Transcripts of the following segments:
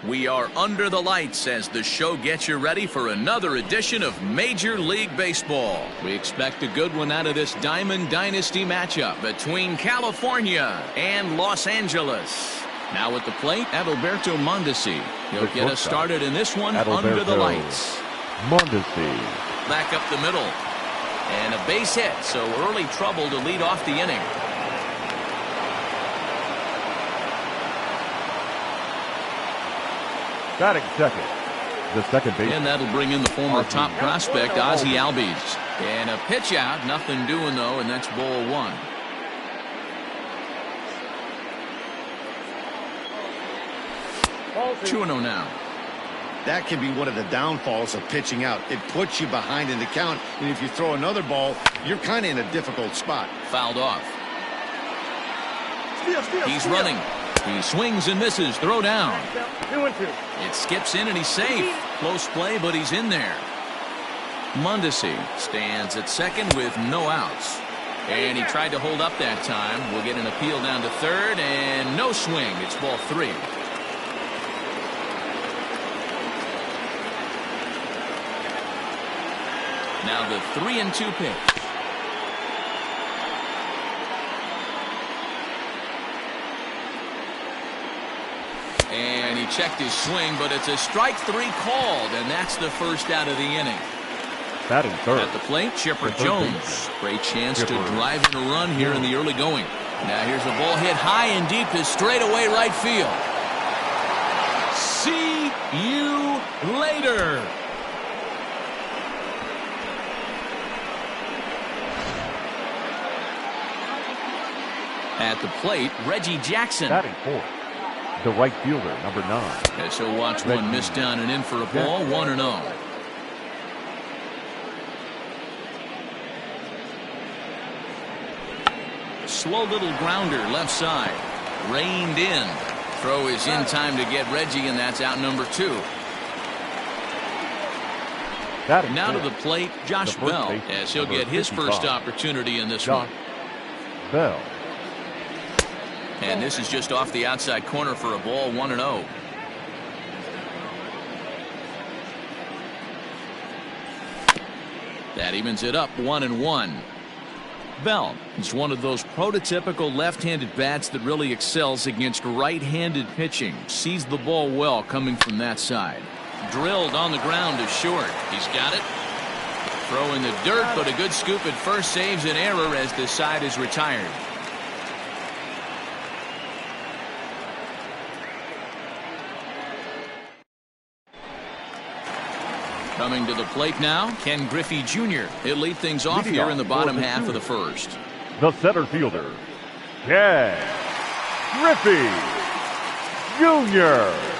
We are under the lights as the show gets you ready for another edition of Major League Baseball. We expect a good one out of this Diamond Dynasty matchup between California and Los Angeles. Now at the plate, Adalberto Mondesi. He'll get us started in this one under the lights. Mondesi. Back up the middle. And a base hit, so early trouble to lead off the inning. Batting second, the second baseman. And that'll bring in the former top prospect, Ozzie Albies. And a pitch out, nothing doing though, and that's ball one. Two and oh now. That can be one of the downfalls of pitching out. It puts you behind in the count, and if you throw another ball, you're kind of in a difficult spot. Fouled off. He's running. He swings and misses. Throw down. It skips in and he's safe. Close play, but he's in there. Mondesi stands at second with no outs. And he tried to hold up that time. We'll get an appeal down to third, and no swing. It's ball three. Now the 3-2 pitch. And he checked his swing, but it's a strike three called, and that's the first out of the inning. Batting third. At the plate, Chipper Jones. Great chance to drive in a run here in the early going. Now here's a ball hit high and deep to straightaway right field. See you later. At the plate, Reggie Jackson. Batting fourth, the right fielder, number 9. Okay, so watch one miss down and in for a ball, 1-0. Slow little grounder left side. Reined in. Throw is in time to get Reggie, and that's out number 2. Now to the plate, Josh Bell, as he'll get his first opportunity in this one. Bell. And this is just off the outside corner for a ball, 1-0. That evens it up, 1-1. Bell is one of those prototypical left-handed bats that really excels against right-handed pitching. Sees the ball well coming from that side. Drilled on the ground to short. He's got it. Throw in the dirt, but a good scoop at first saves an error as the side is retired. Coming to the plate now, Ken Griffey Jr. He'll lead things off here in the bottom half of the first. The center fielder, Ken Griffey Jr.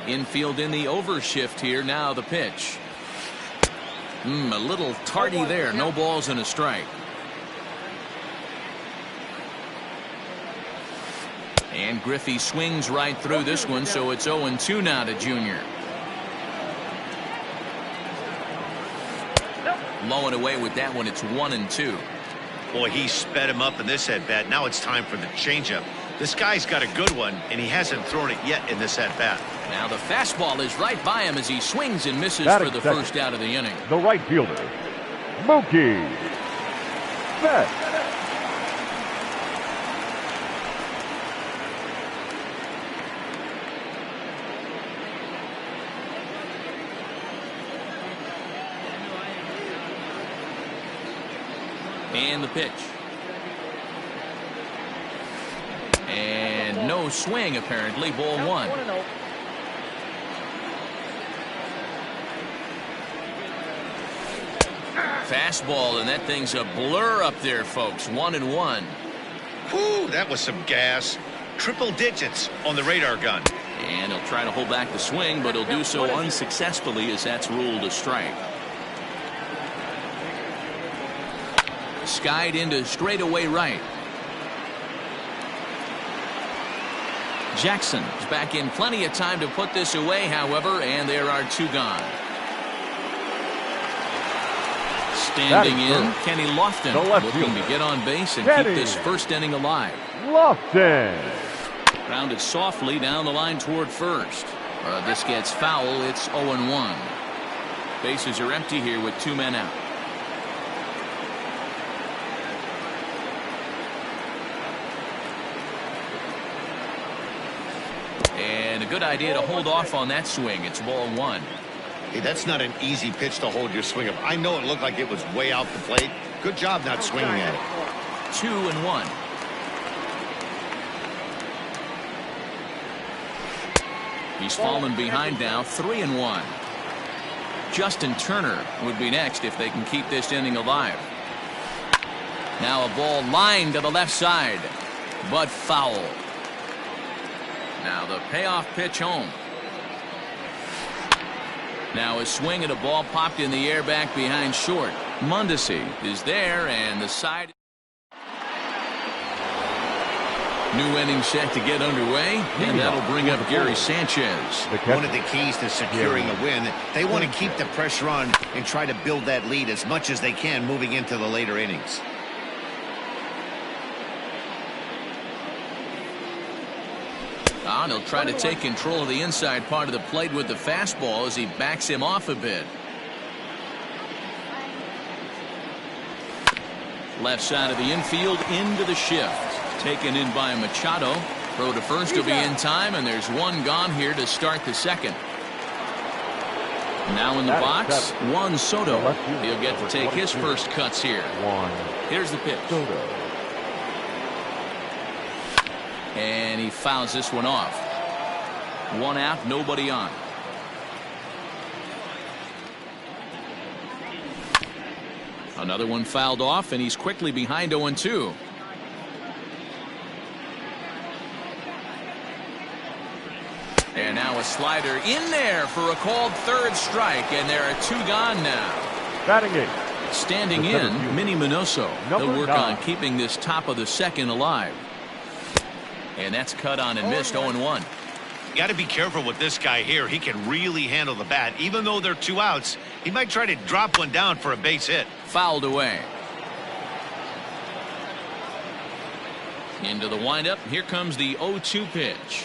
Infield in the overshift here. Now the pitch. A little tardy there. No balls and a strike. And Griffey swings right through this one, so it's 0-2 now to Junior. Low and away with that one. It's 1-2. Boy, he sped him up in this at-bat. Now it's time for the changeup. This guy's got a good one, and he hasn't thrown it yet in this at-bat. Now the fastball is right by him as he swings and misses for the first out of the inning. The right fielder, Mookie Betts. And the pitch. No swing, apparently. Ball 1. Fastball, and that thing's a blur up there, folks. 1-1. Whew, that was some gas. Triple digits on the radar gun. And he'll try to hold back the swing, but he'll do so unsuccessfully as that's ruled a strike. Skied into straightaway right. Jackson is back in plenty of time to put this away, however, and there are 2 gone. Standing in, Kenny Lofton looking to get on base and keep this first inning alive. Lofton. Grounded softly down the line toward first. This gets foul. It's 0-1. Bases are empty here with 2 men out. And a good idea to hold off on that swing. It's ball 1. Hey, that's not an easy pitch to hold your swing of. I know it looked like it was way out the plate. Good job not swinging at it. 2-1. He's fallen behind now. 3-1. Justin Turner would be next if they can keep this inning alive. Now a ball lined to the left side, but foul. Now the payoff pitch home. Now a swing at a ball popped in the air back behind short. Mondesi is there, and the side. New inning set to get underway, and that'll bring up Gary Sanchez. One of the keys to securing a win, they want to keep the pressure on and try to build that lead as much as they can moving into the later innings. He'll try to take control of the inside part of the plate with the fastball as he backs him off a bit. Left side of the infield into the shift. Taken in by Machado. Throw to first will be in time, and there's 1 gone here to start the second. Now in the box, Juan Soto. He'll get to take his first cuts here. Here's the pitch. And he fouls this one off. 1 out, nobody on. Another one fouled off, and he's quickly behind 0-2. And now a slider in there for a called 3rd strike, and there are 2 gone now. Batting 8. Standing in, Minnie Minoso. They'll work on keeping this top of the second alive. And that's cut on and missed. 0-1. You got to be careful with this guy here. He can really handle the bat. Even though they're 2 outs, he might try to drop one down for a base hit. Fouled away. Into the windup. Here comes the 0-2 pitch.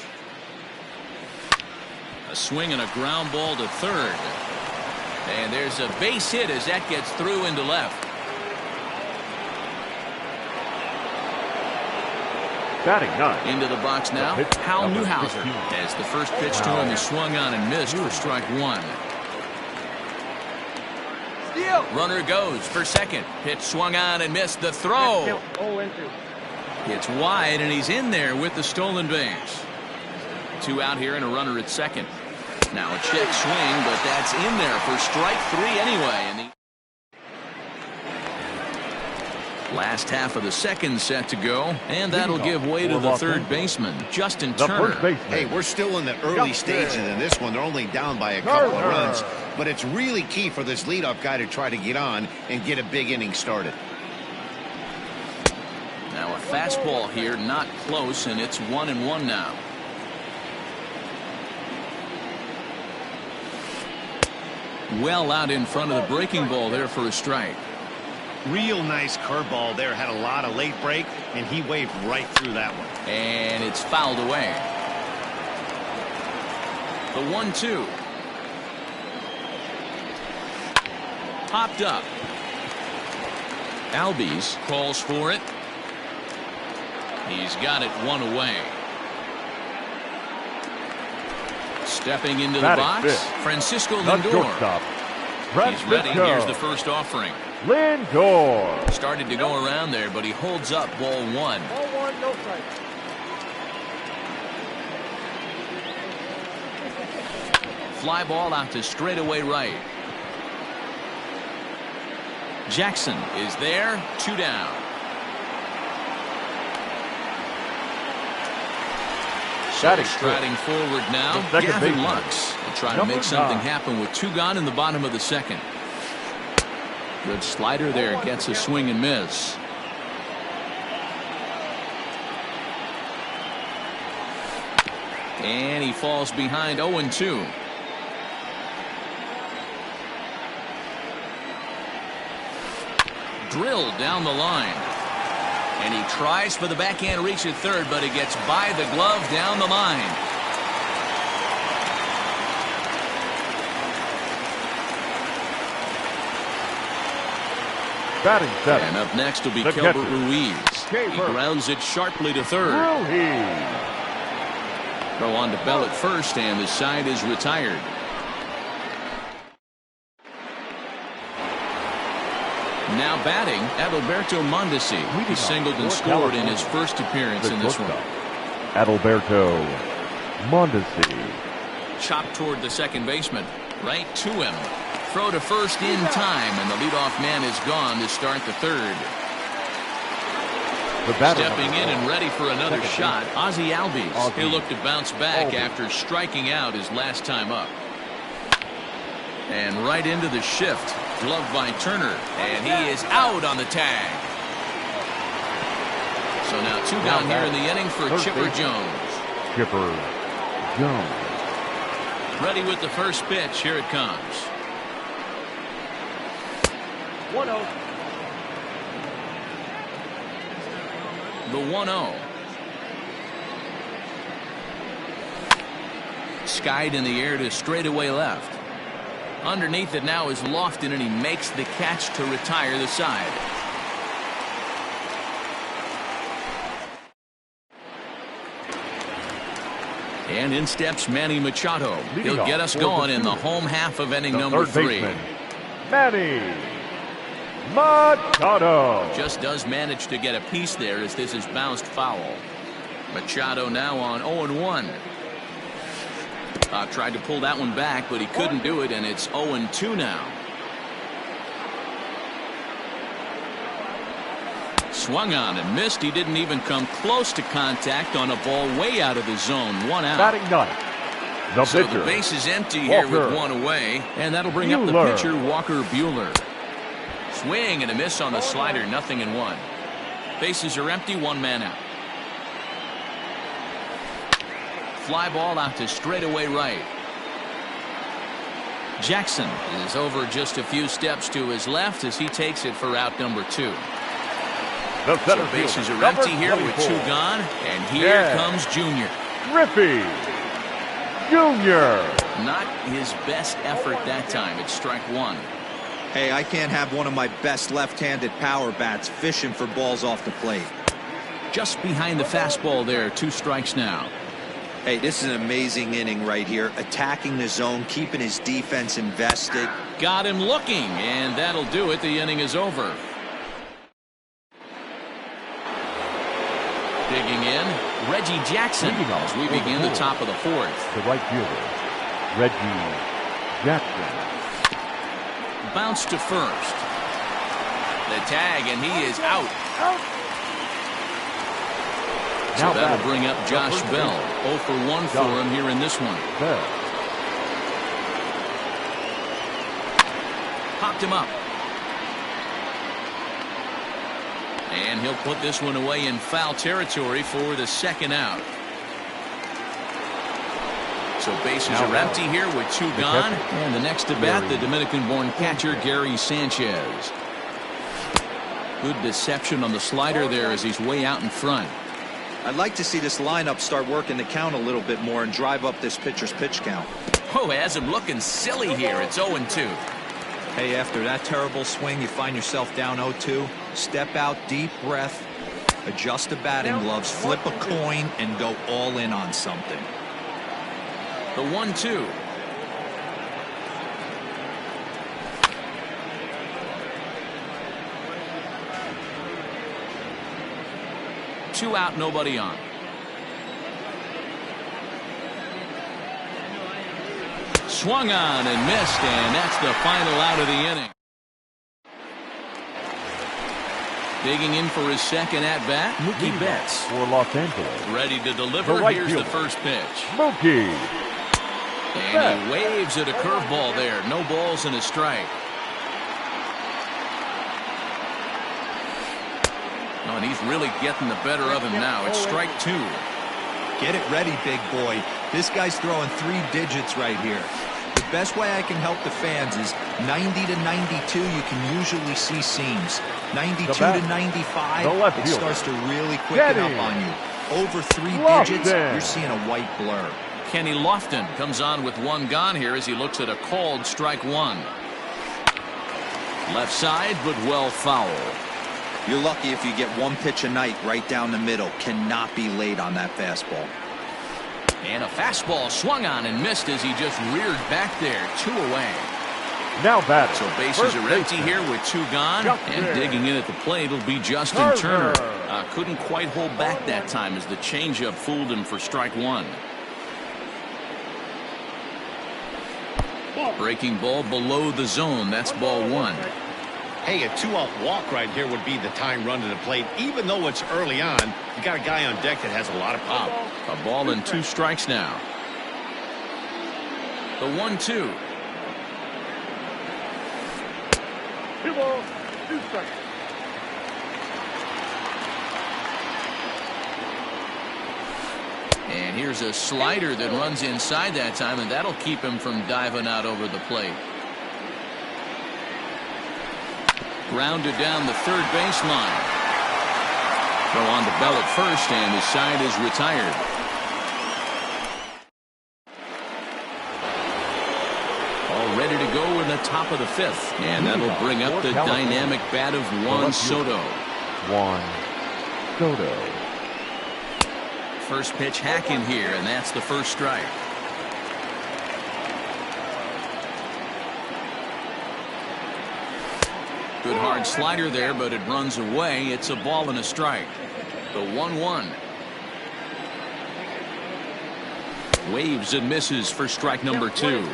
A swing and a ground ball to third. And there's a base hit as that gets through into left. Batting 9. Into the box now, Hal Newhouser. As the first pitch to him is swung on and missed for strike 1. Runner goes for second. Pitch swung on and missed. The throw. It's wide, and he's in there with the stolen base. 2 out here and a runner at second. Now a check swing, but that's in there for strike 3 anyway. And the last half of the second set to go, and that'll give way to the third baseman, Justin Turner. Hey, we're still in the early stages in this one. They're only down by a couple of runs, but it's really key for this leadoff guy to try to get on and get a big inning started. Now a fastball here, not close, and it's 1-1 now. Well out in front of the breaking ball there for a strike. Real nice curveball there. Had a lot of late break, and he waved right through that one. And it's fouled away. The 1-2. Popped up. Albies calls for it. He's got it 1 away. Stepping into the box, Francisco Lindor. He's ready. Here's the first offering. Lindor started to go around there, but he holds up ball 1. Ball 1, no strike. Fly ball out to straightaway right. Jackson is there. 2 down. So striding forward now, Gavin Lux will try to make something happen with 2 gone in the bottom of the second. Good slider there, gets a swing and miss. And he falls behind 0-2. Drilled down the line. And he tries for the backhand reach at third, but he gets by the glove down the line. Batting 7. And up next will be Kelbert Ruiz. He grounds it sharply to third. Throw on to Bell at first, and the side is retired. Now batting, Adalberto Mondesi. He singled and scored in his first appearance in this one. Adalberto Mondesi. Chopped toward the second baseman. Right to him. Throw to first in time, and the leadoff man is gone to start the third. Stepping in and ready for another shot, Ozzie Albies. He'll look to bounce back after striking out his last time up. And right into the shift. Gloved by Turner, and he is out on the tag. So now 2 down here in the inning for Chipper Jones. Chipper Jones. Ready with the first pitch. Here it comes. 1-0. The 1-0. Skied in the air to straightaway left. Underneath it now is Lofton, and he makes the catch to retire the side. And in steps Manny Machado. He'll get us going in the home half of inning number 3. Manny Machado. Just does manage to get a piece there as this is bounced foul. Machado now on 0-1. Tried to pull that one back, but he couldn't do it, and it's 0-2 now. Swung on and missed. He didn't even come close to contact on a ball way out of the zone. 1 out. Batting 9. So the base is empty here with 1 away, and that'll bring up the pitcher, Walker Buehler. Swing and a miss on the slider. 0-1. Bases are empty. 1 man out. Fly ball out to straightaway right. Jackson is over just a few steps to his left as he takes it for out number 2. So bases are empty here with 2 gone, and here comes Junior. Griffey Junior. Not his best effort that time. It's strike 1. Hey, I can't have one of my best left-handed power bats fishing for balls off the plate. Just behind the fastball there. 2 strikes now. Hey, this is an amazing inning right here. Attacking the zone, keeping his defense invested. Got him looking, and that'll do it. The inning is over. Digging in, Reggie Jackson as we begin the top of the 4th. The right fielder, Reggie Jackson. Bounce to first. The tag, and he is out. So that'll bring up Josh Bell. 0 for 1 for him here in this one. Popped him up. And he'll put this one away in foul territory for the 2nd out. So bases are empty here with 2 gone. And the next to bat, the Dominican-born catcher, Gary Sanchez. Good deception on the slider there as he's way out in front. I'd like to see this lineup start working the count a little bit more and drive up this pitcher's pitch count. Oh, has him looking silly here. It's 0-2. Hey, after that terrible swing, you find yourself down 0-2. Step out, deep breath, adjust the batting gloves, flip a coin, and go all in on something. The 1-2. Two out, nobody on. swung on and missed, and that's the final out of the inning. Digging in for his second at-bat, Mookie Betts. For Los Angeles. Ready to deliver. Here's the first pitch. Mookie. And he waves at a curveball there. No balls and a strike. Oh, and he's really getting the better of him now. It's strike two. Get it ready, big boy. This guy's throwing 3 digits right here. The best way I can help the fans is 90 to 92. You can usually see seams. 92 to 95, it starts to really quicken up on you. Over 3 digits, you're seeing a white blur. Kenny Lofton comes on with 1 gone here as he looks at a called strike 1. Left side, but well foul. You're lucky if you get 1 pitch a night right down the middle. Cannot be late on that fastball. And a fastball swung on and missed as he just reared back there. 2 away. Now batting. So bases are empty here with 2 gone. And digging in at the plate will be Justin Turner. Couldn't quite hold back that time as the changeup fooled him for strike 1. Breaking ball below the zone. That's ball 1. Hey, a 2-out walk right here would be the time run to the plate. Even though it's early on, you got a guy on deck that has a lot of pop. A ball and 2 strikes now. The 1-2. 2 balls, 2 strikes. And here's a slider that runs inside that time, and that'll keep him from diving out over the plate. Grounded down the third baseline. Throw on the bell at first, and his side is retired. All ready to go in the top of the 5th. And that'll bring up the dynamic bat of Juan Soto. Juan Soto. First pitch hacking here, and that's the first strike. Good hard slider there, but it runs away. It's a ball and a strike. The 1-1. Waves and misses for strike number 2.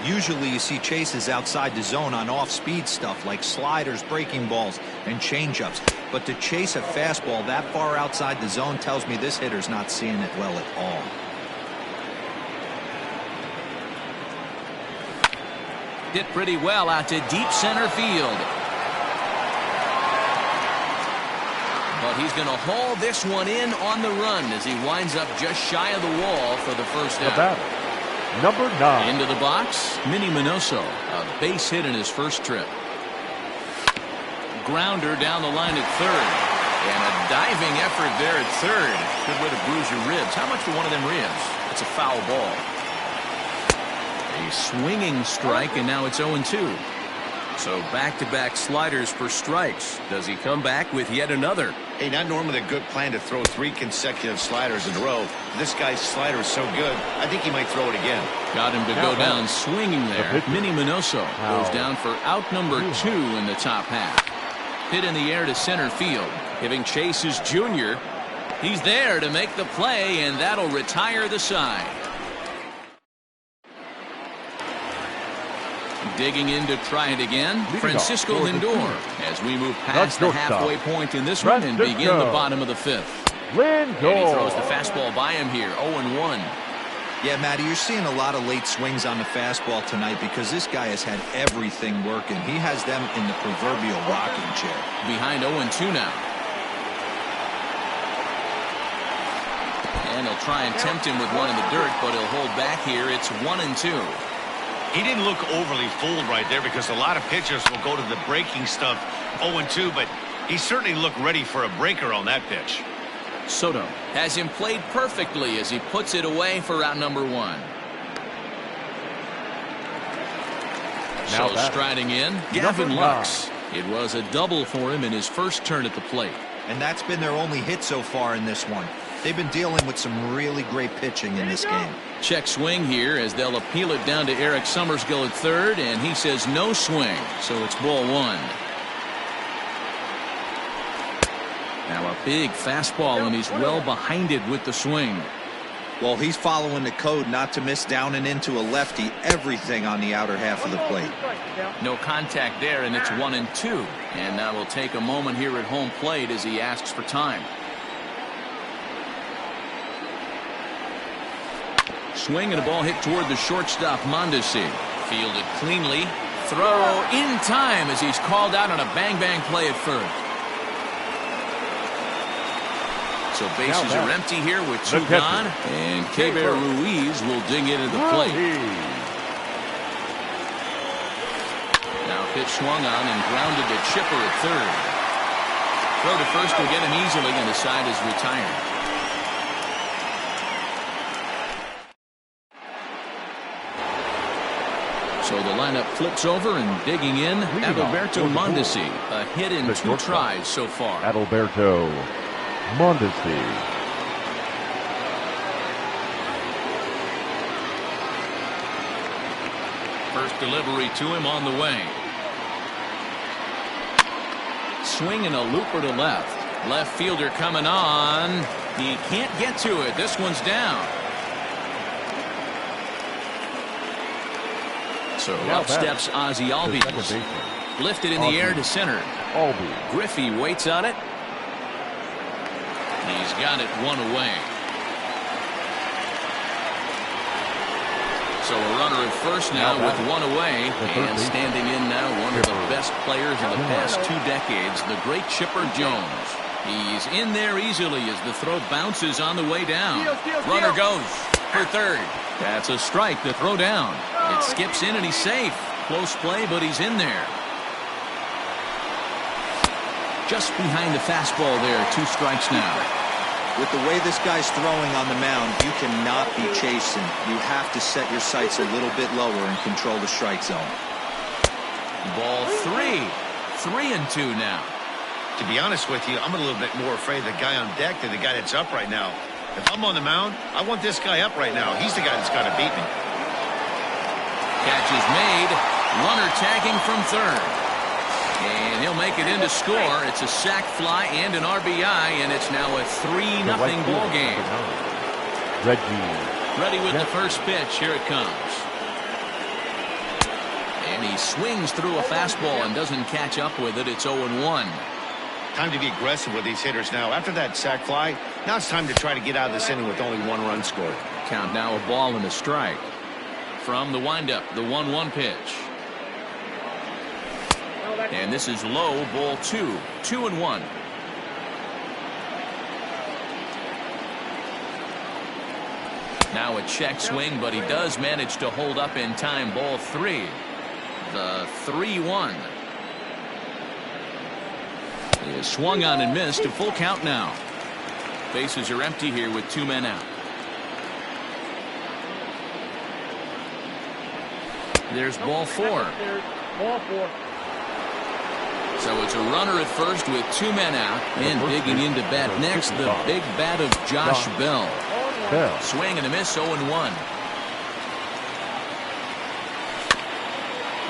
Usually you see chases outside the zone on off-speed stuff like sliders, breaking balls, and changeups. But to chase a fastball that far outside the zone tells me this hitter's not seeing it well at all. Hit pretty well out to deep center field. But he's going to haul this one in on the run as he winds up just shy of the wall for the first out. Number 9. Into the box, Minnie Minoso, a base hit in his first trip. Grounder down the line at third. And a diving effort there at third. Good way to bruise your ribs. How much for one of them ribs? It's a foul ball. A swinging strike, and now it's 0-2. So back-to-back sliders for strikes. Does he come back with yet another? Hey, not normally a good plan to throw 3 consecutive sliders in a row. This guy's slider is so good, I think he might throw it again. Got him to go down swinging there. Minnie Minoso goes down for out number 2 in the top half. Hit in the air to center field. Giving chase his junior. He's there to make the play, and that'll retire the side. Digging in to try it again, Francisco Lindor, as we move past the halfway point in this one and begin the bottom of the 5th. And he throws the fastball by him here, 0-1. Yeah, Matty, you're seeing a lot of late swings on the fastball tonight because this guy has had everything working. He has them in the proverbial rocking chair. Behind 0-2 now. And he'll try and tempt him with one in the dirt, but he'll hold back here. It's 1-2. He didn't look overly fooled right there because a lot of pitchers will go to the breaking stuff 0-2, but he certainly looked ready for a breaker on that pitch. Soto has him played perfectly as he puts it away for out number 1. So striding in, Gavin Lux. It was a double for him in his first turn at the plate. And that's been their only hit so far in this one. They've been dealing with some really great pitching in this game. Check swing here as they'll appeal it down to Eric Summersgill at third, and he says no swing, so it's ball 1. Now a big fastball, and he's well behind it with the swing. Well, he's following the code not to miss down and into a lefty, everything on the outer half of the plate. No contact there, and it's 1-2. And now we'll take a moment here at home plate as he asks for time. Swing and a ball hit toward the shortstop, Mondesi. Fielded cleanly. Throw in time as he's called out on a bang-bang play at first. So bases are empty here with 2 gone, and Keber Ruiz will dig into the plate. Now pitch swung on and grounded to Chipper at third. Throw to first will get him easily, and the side is retired. So the lineup flips over, and digging in, Adalberto Mondesi. A hit in 2 tries so far. Adalberto Mondesi. First delivery to him on the way. Swing and a looper to left. Left fielder coming on. He can't get to it. This one's down. So up steps Ozzie Albies. Lifted in the air to center. Griffey waits on it. He's got it 1 away. So a runner at first now with 1 away. And standing in now, one of the best players in the past 2 decades, the great Chipper Jones. He's in there easily as the throw bounces on the way down. Runner goes for third. That's a strike. The throw down. It skips in and he's safe. Close play, but he's in there. Just behind the fastball there. 2 strikes now. With the way this guy's throwing on the mound, you cannot be chasing. You have to set your sights a little bit lower and control the strike zone. Ball 3. 3-2 now. To be honest with you, I'm a little bit more afraid of the guy on deck than the guy that's up right now. If I'm on the mound, I want this guy up right now. He's the guy that's got to beat me. Catch is made. Runner tagging from third. And he'll make it in to score. It's a sac fly and an RBI, and it's now a 3-0 ball game. Ready with the first pitch. Here it comes. And he swings through a fastball and doesn't catch up with it. It's 0-1. Time to be aggressive with these hitters now. After that sac fly, now it's time to try to get out of this inning with only 1 run scored. Count now a ball and a strike. From the windup, the 1-1 pitch. And this is low, ball 2. 2-1. Now a check swing, but he does manage to hold up in time. Ball 3. The 3-1. Is swung on and missed. A full count now. Bases are empty here with 2 men out. There's ball 4. Ball 4. So it's a runner at first with 2 men out. And digging into bat next, the big bat of Josh Bell. Swing and a miss, 0-1.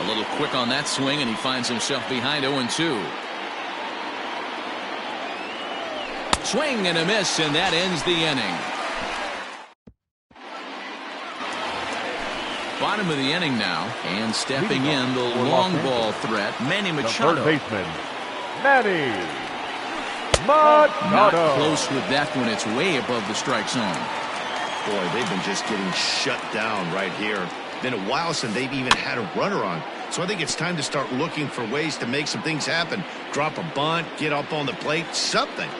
A little quick on that swing, and he finds himself behind 0-2. Swing and a miss, and that ends the inning. Bottom of the inning now, and stepping in the long ball threat, Manny Machado. Third baseman, Manny Machado. Not close with that one. It's way above the strike zone. Boy, they've been just getting shut down right here. Been a while since they've even had a runner on. So I think it's time to start looking for ways to make some things happen. Drop a bunt, get up on the plate, something.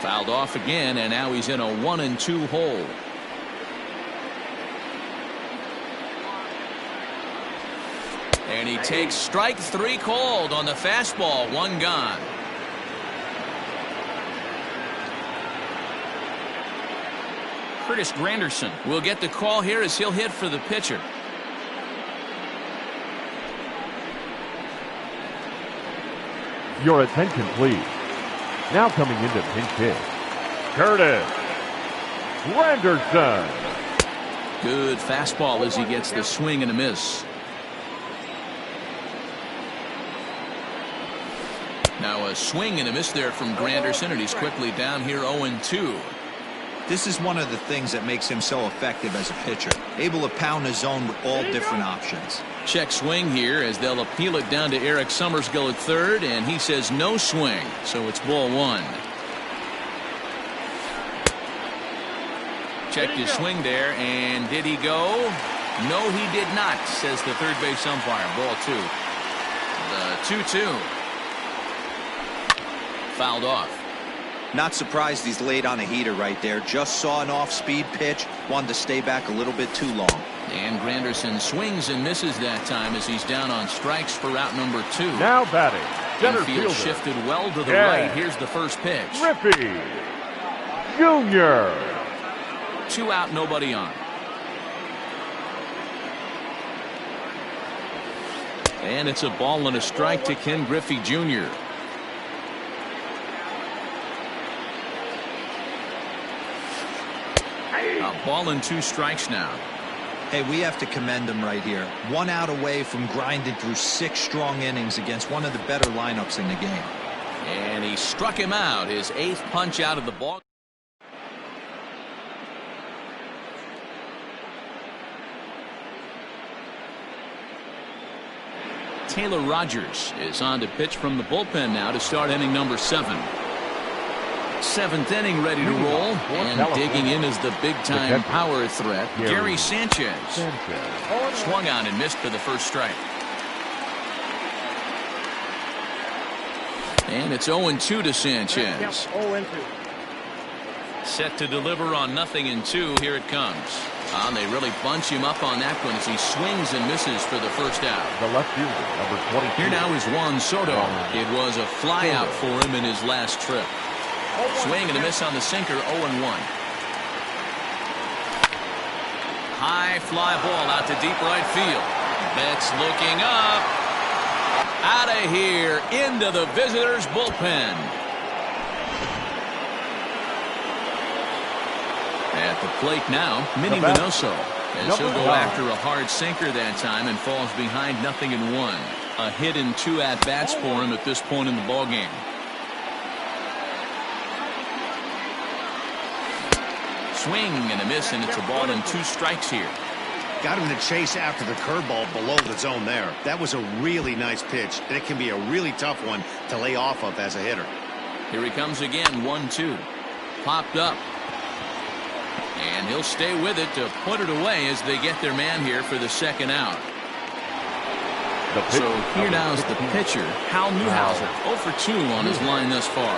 Fouled off again, and now he's in a 1-2 hole. And he takes strike 3 called on the fastball. 1 gone. Curtis Granderson will get the call here as he'll hit for the pitcher. Your attention, please. Now coming into pinch hit, Curtis Granderson. Good fastball as he gets the swing and a miss. Now a swing and a miss there from Granderson, and he's quickly down here 0-2. This is one of the things that makes him so effective as a pitcher. Able to pound the zone with all different options. Check swing here as they'll appeal it down to Eric Summersgill at third, and he says no swing, so it's ball one. Checked his swing there, and did he go? No, he did not, says the third base umpire. Ball two. The 2-2. Fouled off. Not surprised he's laid on a heater right there. Just saw an off-speed pitch. Wanted to stay back a little bit too long. And Granderson swings and misses that time as he's down on strikes for out number 2. Now batting, center Infield fielder. shifted well to the right. Here's the first pitch. Griffey Jr. 2 out, nobody on. And it's a ball and a strike to Ken Griffey Jr. A ball and 2 strikes now. Hey, we have to commend him right here. 1 out away from grinding through 6 strong innings against one of the better lineups in the game. And he struck him out. His 8th punch out of the ball. Taylor Rogers is on to pitch from the bullpen now to start inning number 7. 7th inning ready to roll, and digging in is the big-time power threat, Gary Sanchez. Swung on and missed for the first strike. And it's 0-2 to Sanchez. Set to deliver on 0-2. Here it comes. And they really bunch him up on that one as he swings and misses for the first out. The left fielder, number 22. Here now is Juan Soto. It was a flyout for him in his last trip. Swing and a miss on the sinker, 0-1. High fly ball out to deep right field. Betts looking up. Out of here, into the visitors' bullpen. At the plate now, Minnie Minoso, as he'll go after a hard sinker that time and falls behind 0-1. A hit and 2 at-bats for him at this point in the ballgame. Swing and a miss, and it's a ball and 2 strikes here. Got him to chase after the curveball below the zone there. That was a really nice pitch, and it can be a really tough one to lay off of as a hitter. Here he comes again, 1-2. Popped up. And he'll stay with it to put it away as they get their man here for the second out. So here now is the pitcher, Hal Newhouser, 0 for 2 on his line thus far.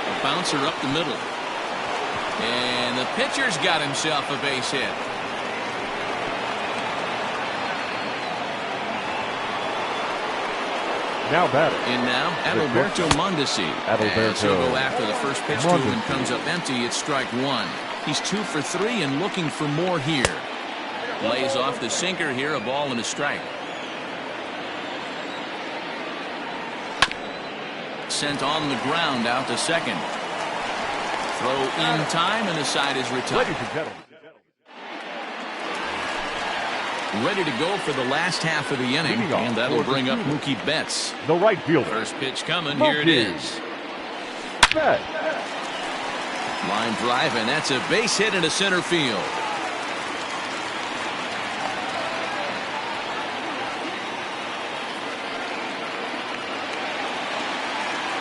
A bouncer up the middle. And the pitcher's got himself a base hit. Now batting. In now, Adalberto Mondesi. As he'll go after the first pitch to him and comes up empty. It's strike 1. He's 2 for 3 and looking for more here. Lays off the sinker here, a ball and a strike. Sent on the ground out to second. Throw in time, and the side is retired. Ladies and gentlemen. Ready to go for the last half of the inning, and that'll bring up Mookie Betts. The right fielder. First pitch coming. Here it is. Betts. Line drive, and that's a base hit into center field.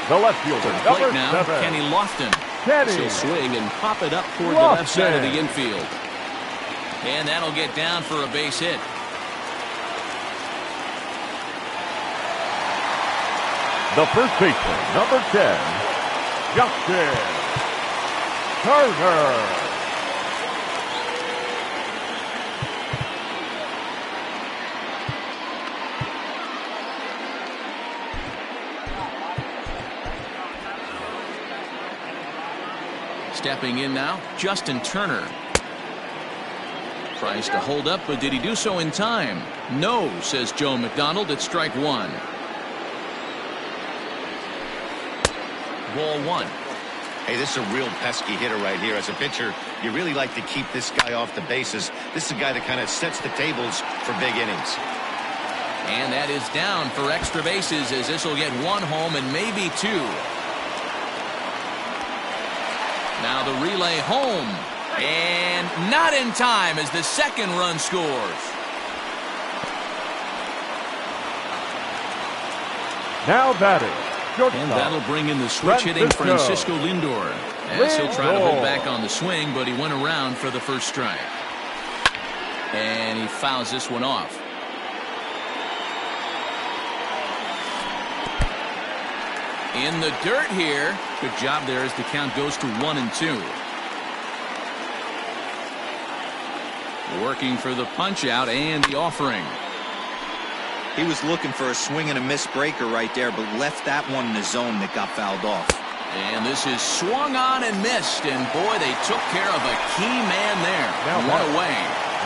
The left fielder, Plate now, number 7. Kenny Lofton. Kenny. She'll swing and pop it up toward the left side of the infield. And that'll get down for a base hit. The first baseman, number 10, Justin Turner. Stepping in now, Justin Turner. Tries to hold up, but did he do so in time? No, says Joe McDonald at strike 1. Ball 1. Hey, this is a real pesky hitter right here. As a pitcher, you really like to keep this guy off the bases. This is a guy that kind of sets the tables for big innings. And that is down for extra bases as this will get 1 home and maybe 2. Now the relay home. And not in time as the second run scores. Now batting. And that'll bring in the switch hitting Francisco Lindor. As he'll try to hold back on the swing, but he went around for the first strike. And he fouls this one off. In the dirt here. Good job there as the count goes to 1-2. Working for the punch out and the offering. He was looking for a swing and a miss breaker right there, but left that one in the zone that got fouled off. And this is swung on and missed, and boy, they took care of a key man there. Now one away.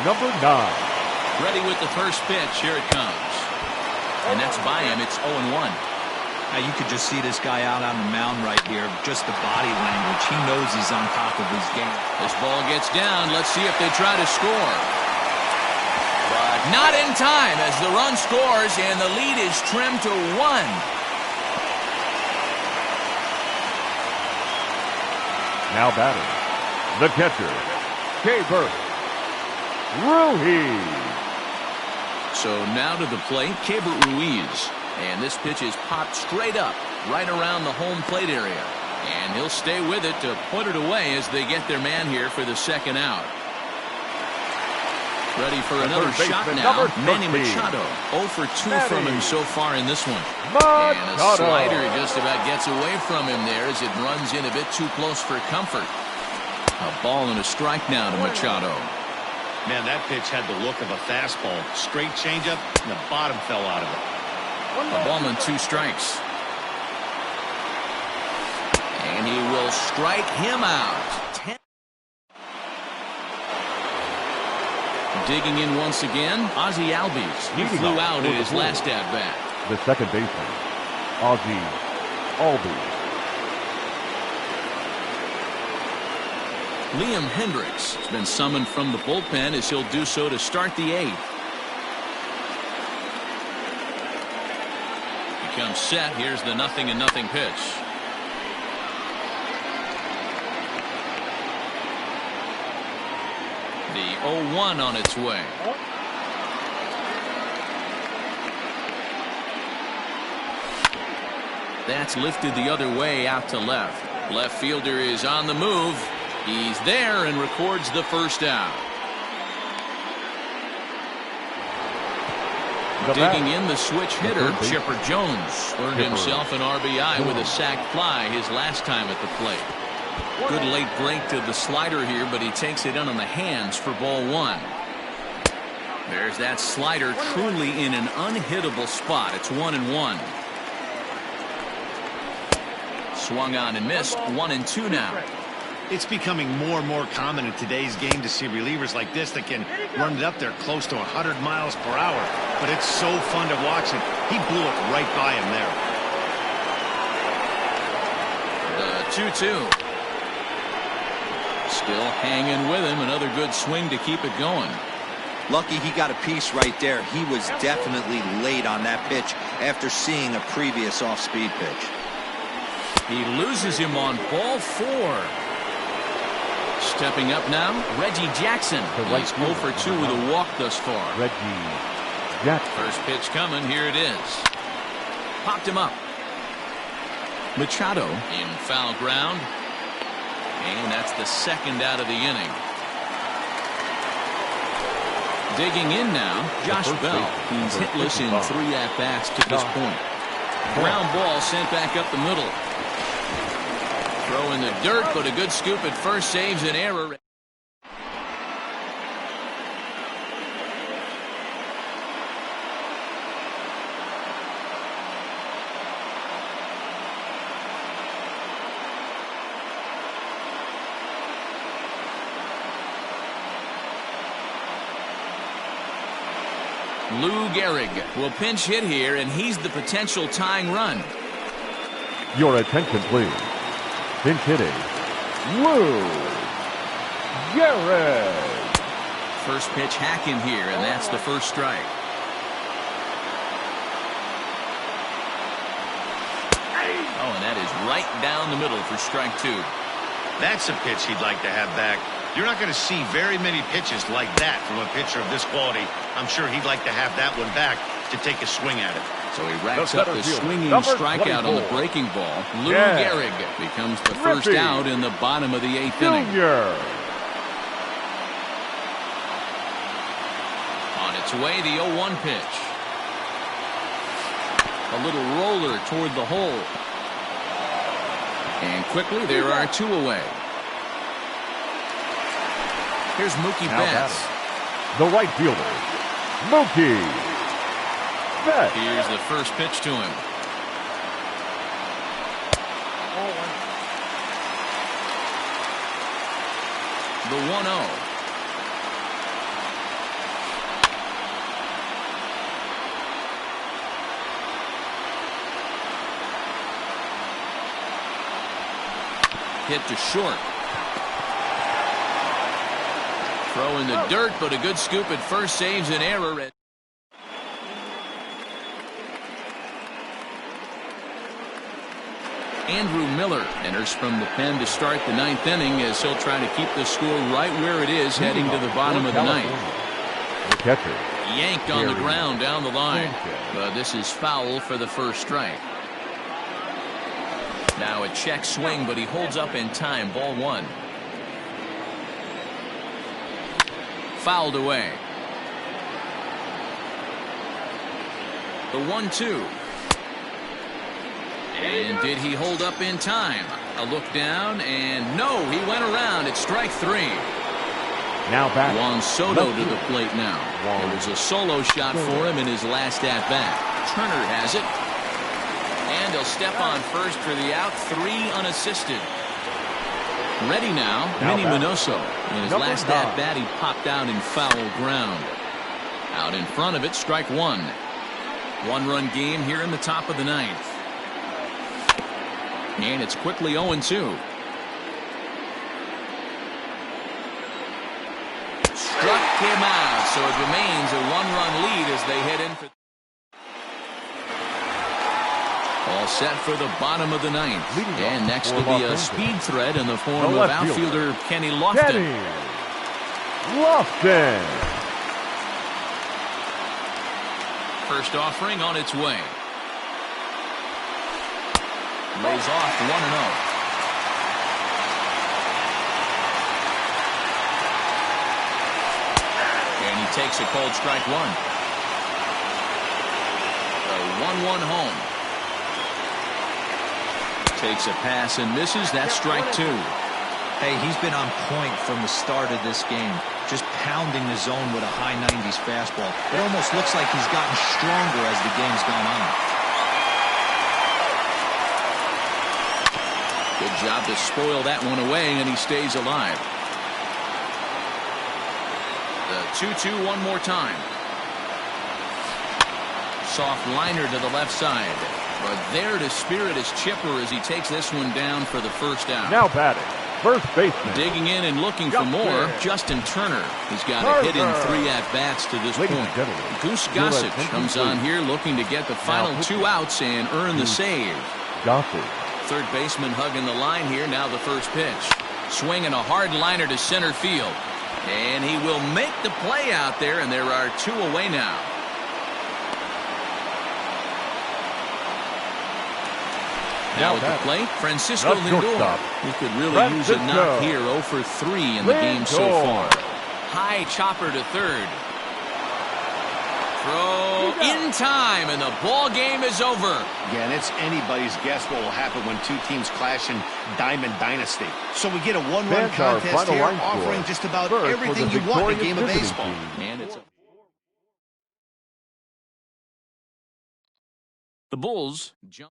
Number 9. Ready with the first pitch. Here it comes. And that's by him. It's 0-1. Now you could just see this guy out on the mound right here. Just the body language. He knows he's on top of his game. This ball gets down. Let's see if they try to score. But not in time as the run scores, and the lead is trimmed to 1. Now batting. The catcher, Keibert Ruiz. So now to the plate, Keibert Ruiz. And this pitch is popped straight up, right around the home plate area. And he'll stay with it to put it away as they get their man here for the second out. Ready for another shot now. Manny Machado. 0 for 2 from him so far in this one. And a slider just about gets away from him there as it runs in a bit too close for comfort. A ball and a strike now to Machado. Man, that pitch had the look of a fastball. Straight changeup, and the bottom fell out of it. A ball and 2 strikes. And he will strike him out. 10. Digging in once again, Ozzie Albies. He flew out in his last at-bat. The second baseman, Ozzie Albies. Liam Hendricks has been summoned from the bullpen as he'll do so to start the 8th. He comes set. Here's the 0-0 pitch. The 0-1 on its way. That's lifted the other way out to left. Left fielder is on the move. He's there and records the first out. Digging in the switch hitter, Chipper Jones. Earned himself an RBI with a sac fly his last time at the plate. Good late break to the slider here, but he takes it in on the hands for ball 1. There's that slider truly in an unhittable spot. It's 1-1. Swung on and missed. 1-2 now. It's becoming more and more common in today's game to see relievers like this that can run it up there close to 100 miles per hour. But it's so fun to watch it. He blew it right by him there. The 2-2. Still hanging with him. Another good swing to keep it going. Lucky he got a piece right there. He was definitely late on that pitch after seeing a previous off-speed pitch. He loses him on ball 4. Stepping up now, Reggie Jackson. He's 0 for 2 with a walk thus far. Reggie Jackson. First pitch coming. Here it is. Popped him up. Machado in foul ground. And that's the second out of the inning. Digging in now, Josh Bell. He's hitless in 3 at-bats to this point. Ground ball sent back up the middle. Throw in the dirt, but a good scoop at first saves an error. Lou Gehrig will pinch hit here, and he's the potential tying run. Your attention, please. Pinch hitting, Lou Gehrig. First pitch hacking here, and that's the first strike. Oh, and that is right down the middle for strike 2. That's a pitch he'd like to have back. You're not going to see very many pitches like that from a pitcher of this quality. I'm sure he'd like to have that one back to take a swing at it. So he racks up the swinging strikeout on the breaking ball. Lou Gehrig becomes the first out in the bottom of the 8th inning. On its way, the 0-1 pitch. A little roller toward the hole. And quickly, there are 2 away. Here's Mookie Betts. The right fielder, Mookie Betts. Here's the first pitch to him. The 1-0. Hit to short. Throw in the dirt, but a good scoop at first saves an error. Andrew Miller enters from the pen to start the 9th inning as he'll try to keep the score right where it is heading to the bottom of the 9th. The catcher. Yanked on the ground down the line. But this is foul for the first strike. Now a check swing, but he holds up in time. Ball 1. Fouled away. The 1-2. And did he hold up in time? A look down, and no, he went around. It's strike 3. Now back. Juan Soto to the plate now. It was a solo shot for him in his last at-bat. Turner has it. And he'll step on first for the out. 3 unassisted. Ready now, Minnie Minoso. In his last at-bat, he popped out in foul ground. Out in front of it, strike 1. 1-run game here in the top of the 9th. And it's quickly 0-2. Struck him out, so it remains a 1-run lead as they head in for... All set for the bottom of the 9th. And next will be a speed threat in the form of outfielder Kenny Lofton. First offering on its way. Lays off 1-0. And he takes a cold strike 1. A 1-1 home. Takes a pass and misses. That's strike 2. Hey, he's been on point from the start of this game. Just pounding the zone with a high 90s fastball. It almost looks like he's gotten stronger as the game's gone on. Good job to spoil that one away, and he stays alive. The 2-2 one more time. Soft liner to the left side. But there to spirit his chipper as he takes this one down for the first out. Now batting, first baseman. Digging in and looking for more, Justin Turner. He's got a hit in 3 at-bats to this point. Goose Gossage comes on here looking to get the final 2 outs and earn the save. Third baseman hugging the line here. Now the first pitch. Swinging a hard liner to center field. And he will make the play out there, and there are 2 away now. Now at the plate, Francisco Lindor. He could really use a knock here. 0 for 3 in the game so far. High chopper to third. Throw in time, and the ball game is over. Yeah, and it's anybody's guess what will happen when 2 teams clash in Diamond Dynasty. So we get a 1-run contest here, offering just about everything you want in a game of baseball. And it's the Bulls jump.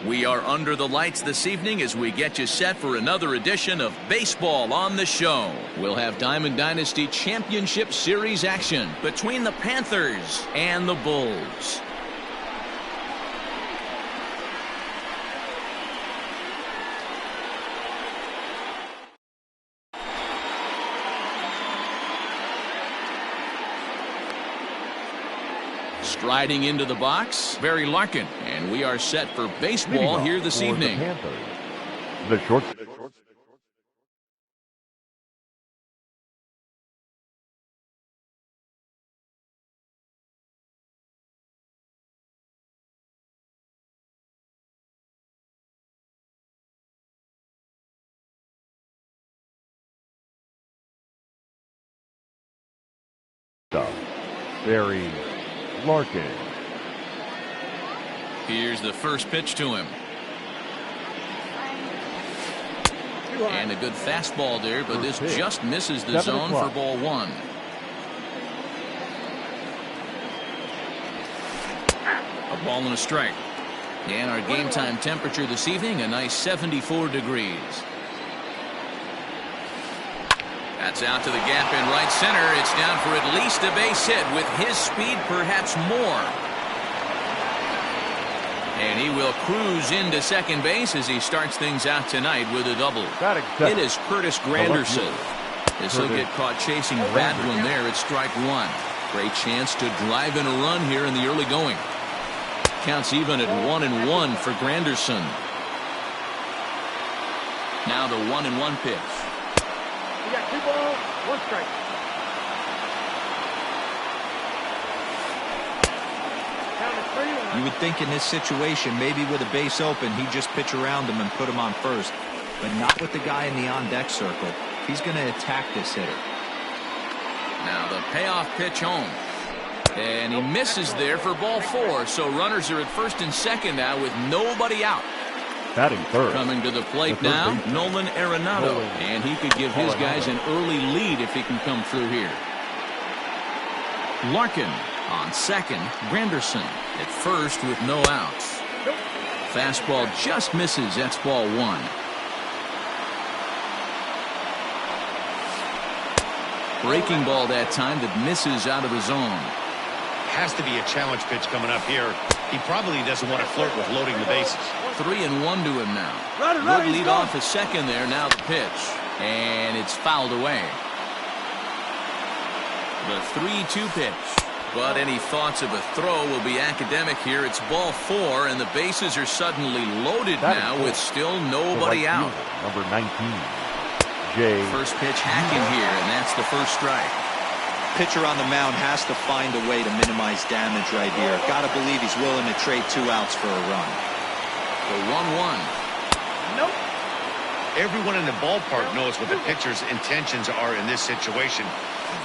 We are under the lights this evening as we get you set for another edition of Baseball on the Show. We'll have Diamond Dynasty Championship Series action between the Panthers and the Bulls. Striding into the box, Barry Larkin, and we are set for baseball here this evening. The short. Barry Larkin. Here's the first pitch to him. And a good fastball there, but this just misses the zone for ball one. A ball and a strike. And our game time temperature this evening, a nice 74 degrees. That's out to the gap in right center. It's down for at least a base hit. With his speed, perhaps more. And he will cruise into second base as he starts things out tonight with a double. It is Curtis Granderson. This will get caught chasing that one there at strike one. Great chance to drive in a run here in the early going. Counts even at 1-1 for Granderson. Now the 1-1 pitch. You got 2 balls, 1 strike. You would think in this situation, maybe with a base open, he'd just pitch around him and put him on first. But not with the guy in the on-deck circle. He's going to attack this hitter. Now the payoff pitch home. And he misses there for ball 4. So runners are at first and second now with nobody out. Batting third. Coming to the plate now, Nolan Arenado. And he could give his guys an early lead if he can come through here. Larkin on second. Granderson at first with no outs. Fastball just misses. That's ball 1. Breaking ball that time that misses out of the zone. Has to be a challenge pitch coming up here. He probably doesn't want to flirt with loading the bases. 3-1 to him now. Good lead off his second there. Now the pitch. And it's fouled away. The 3-2 pitch. But any thoughts of a throw will be academic here. It's ball 4, and the bases are suddenly loaded now with still nobody out. Number 19, Jay. First pitch hacking here, and that's the first strike. Pitcher on the mound has to find a way to minimize damage right here. Gotta believe he's willing to trade 2 outs for a run. The 1-1. Nope. Everyone in the ballpark knows what the pitcher's intentions are in this situation.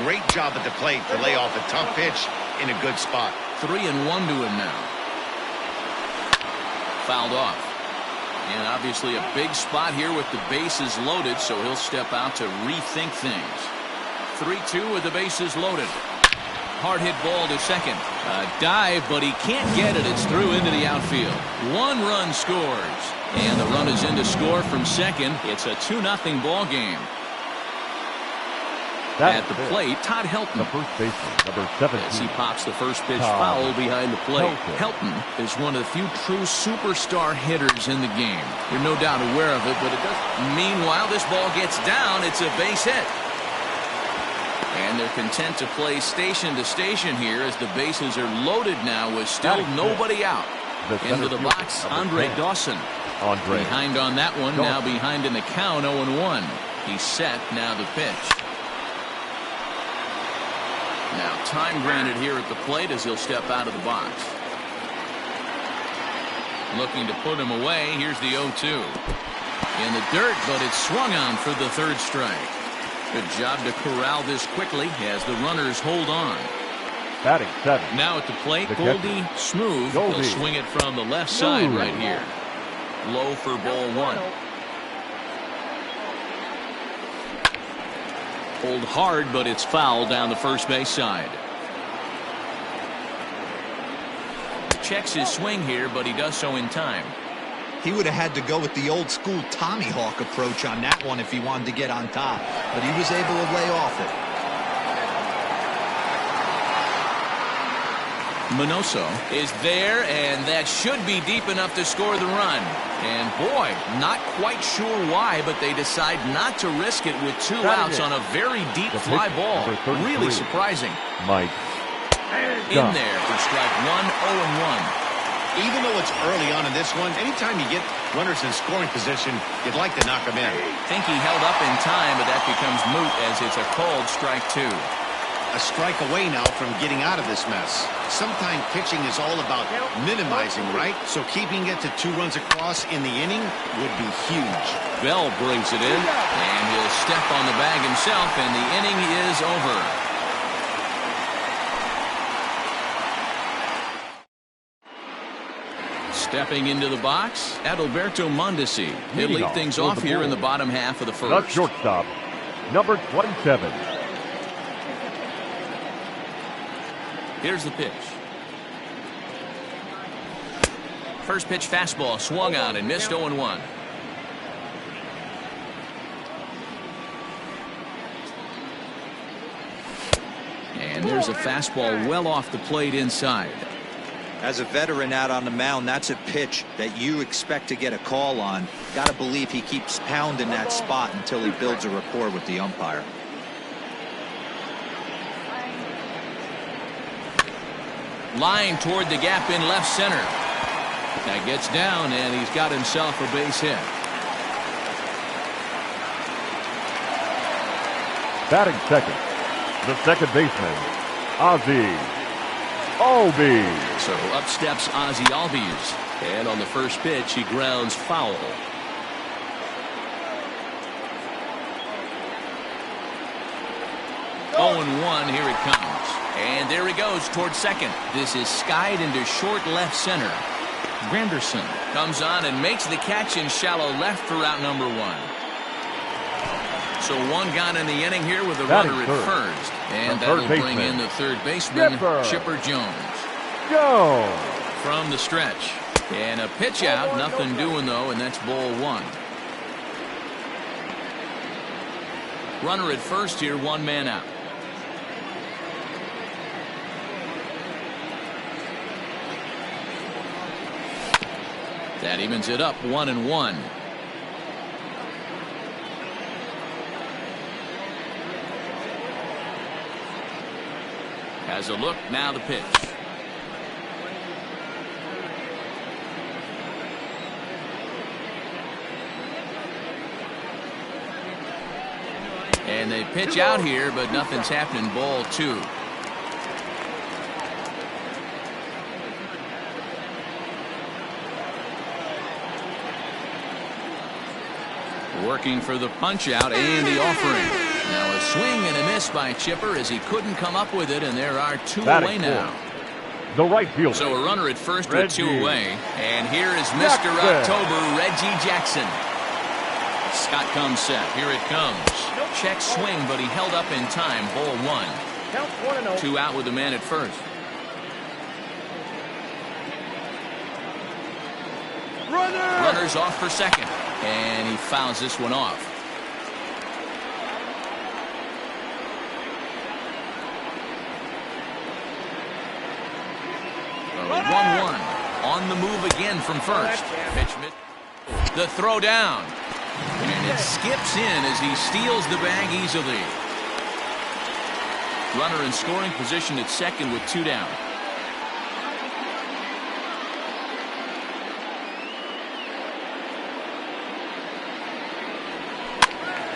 Great job at the plate to lay off a tough pitch in a good spot. 3-1 to him now. Fouled off. And obviously a big spot here with the bases loaded, so he'll step out to rethink things. 3-2 with the bases loaded. Hard hit ball to second. A dive, but he can't get it. It's through into the outfield. 1 run scores. And the run is in to score from second. It's a 2-0 ball game. At the plate, Todd Helton. The first baseman, number 17. As he pops the first pitch foul behind the plate. Helton is one of the few true superstar hitters in the game. You're no doubt aware of it, but it doesn't. Meanwhile, this ball gets down. It's a base hit. And they're content to play station to station here as the bases are loaded now with still nobody out. Into the box, Andre Dawson. Behind on that one, now behind in the count, 0-1. He's set, now the pitch. Now time granted here at the plate as he'll step out of the box. Looking to put him away. Here's the 0-2. In the dirt, but it's swung on for the 3rd strike. Good job to corral this quickly as the runners hold on. Batting 7. Now at the plate, Goldie Smooth. He'll swing it from the left side right here. Low for ball 1. Pulled hard, but it's foul down the first base side. Checks his swing here, but he does so in time. He would have had to go with the old school Tommy Hawk approach on that one if he wanted to get on top. But he was able to lay off it. Minoso is there, and that should be deep enough to score the run. And boy, not quite sure why, but they decide not to risk it with 2 outs on a very deep fly ball. Really surprising. Mike. In there for strike 1, 0-1. Even though it's early on in this one, anytime you get runners in scoring position, you'd like to knock them in. Think he held up in time, but that becomes moot as it's a called strike 2. A strike away now from getting out of this mess. Sometimes pitching is all about minimizing, right? So keeping it to 2 runs across in the inning would be huge. Bell brings it in, and he'll step on the bag himself, and the inning is over. Stepping into the box, Adalberto Mondesi. He'll lead things off here in the bottom half of the first. The shortstop, number 27. Here's the pitch. First pitch fastball swung on and missed 0-1. And there's a fastball well off the plate inside. As a veteran out on the mound, that's a pitch that you expect to get a call on. Got to believe he keeps pounding that spot until he builds a rapport with the umpire. Line toward the gap in left center. That gets down, and he's got himself a base hit. Batting second, the second baseman, Ozzie Albies. So up steps Ozzie Albies. And on the first pitch, he grounds foul. Oh, and 1, here it comes. And there he goes towards second. This is skied into short left center. Granderson comes on and makes the catch in shallow left for out number 1. So 1 gone in the inning here with a runner at first. And that'll bring in the third baseman, Chipper Jones. From the stretch. And a pitch out, nothing doing though, and that's ball 1. Runner at first here, 1 man out. That evens it up 1-1. Has a look, now the pitch. And they pitch out here, but nothing's happening. Ball 2. Working for the punch out and the offering. Now a swing and a miss by Chipper as he couldn't come up with it, and there are 2 away now. The right fielder. So a runner at first with 2 away, and here is Mr. October, Reggie Jackson. Scott comes set. Here it comes. Check swing, but he held up in time. Ball 1. 2 out with the man at first. Runners off for second. And he fouls this one off. 1-1. On the move again from first. Pitch mid. The throw down. And it skips in as he steals the bag easily. Runner in scoring position at second with 2 down.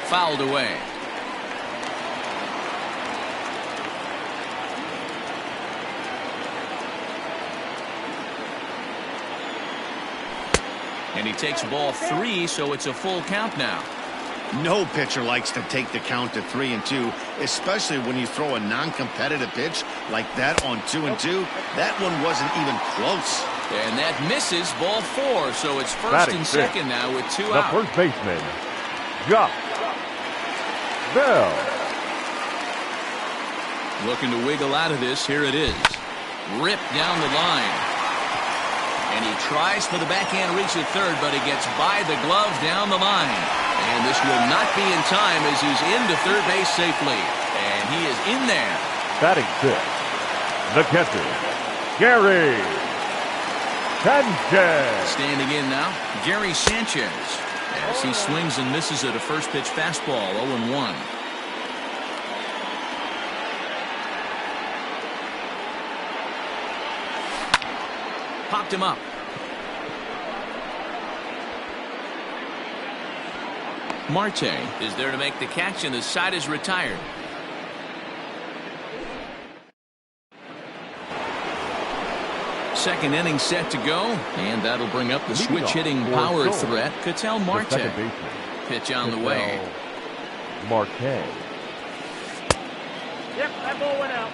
Fouled away. And he takes ball 3, so it's a full count now. No pitcher likes to take the count to 3-2, especially when you throw a non-competitive pitch like that on 2-2. That one wasn't even close. And that misses ball 4, so it's first and second now with 2 out. The first baseman, Jock Bell. Looking to wiggle out of this. Here it is. Ripped down the line. And he tries for the backhand reach at third, but he gets by the glove down the line. And this will not be in time as he's into third base safely. And he is in there. Batting fifth, the catcher, Gary Sanchez. Standing in now, Gary Sanchez. As he swings and misses at a first pitch fastball, 0-1. Popped him up. Marte is there to make the catch, and the side is retired. Second inning set to go, and that'll bring up the switch hitting power threat, Ketel Marte. Pitch on the way. Marte. Yep, that ball went out.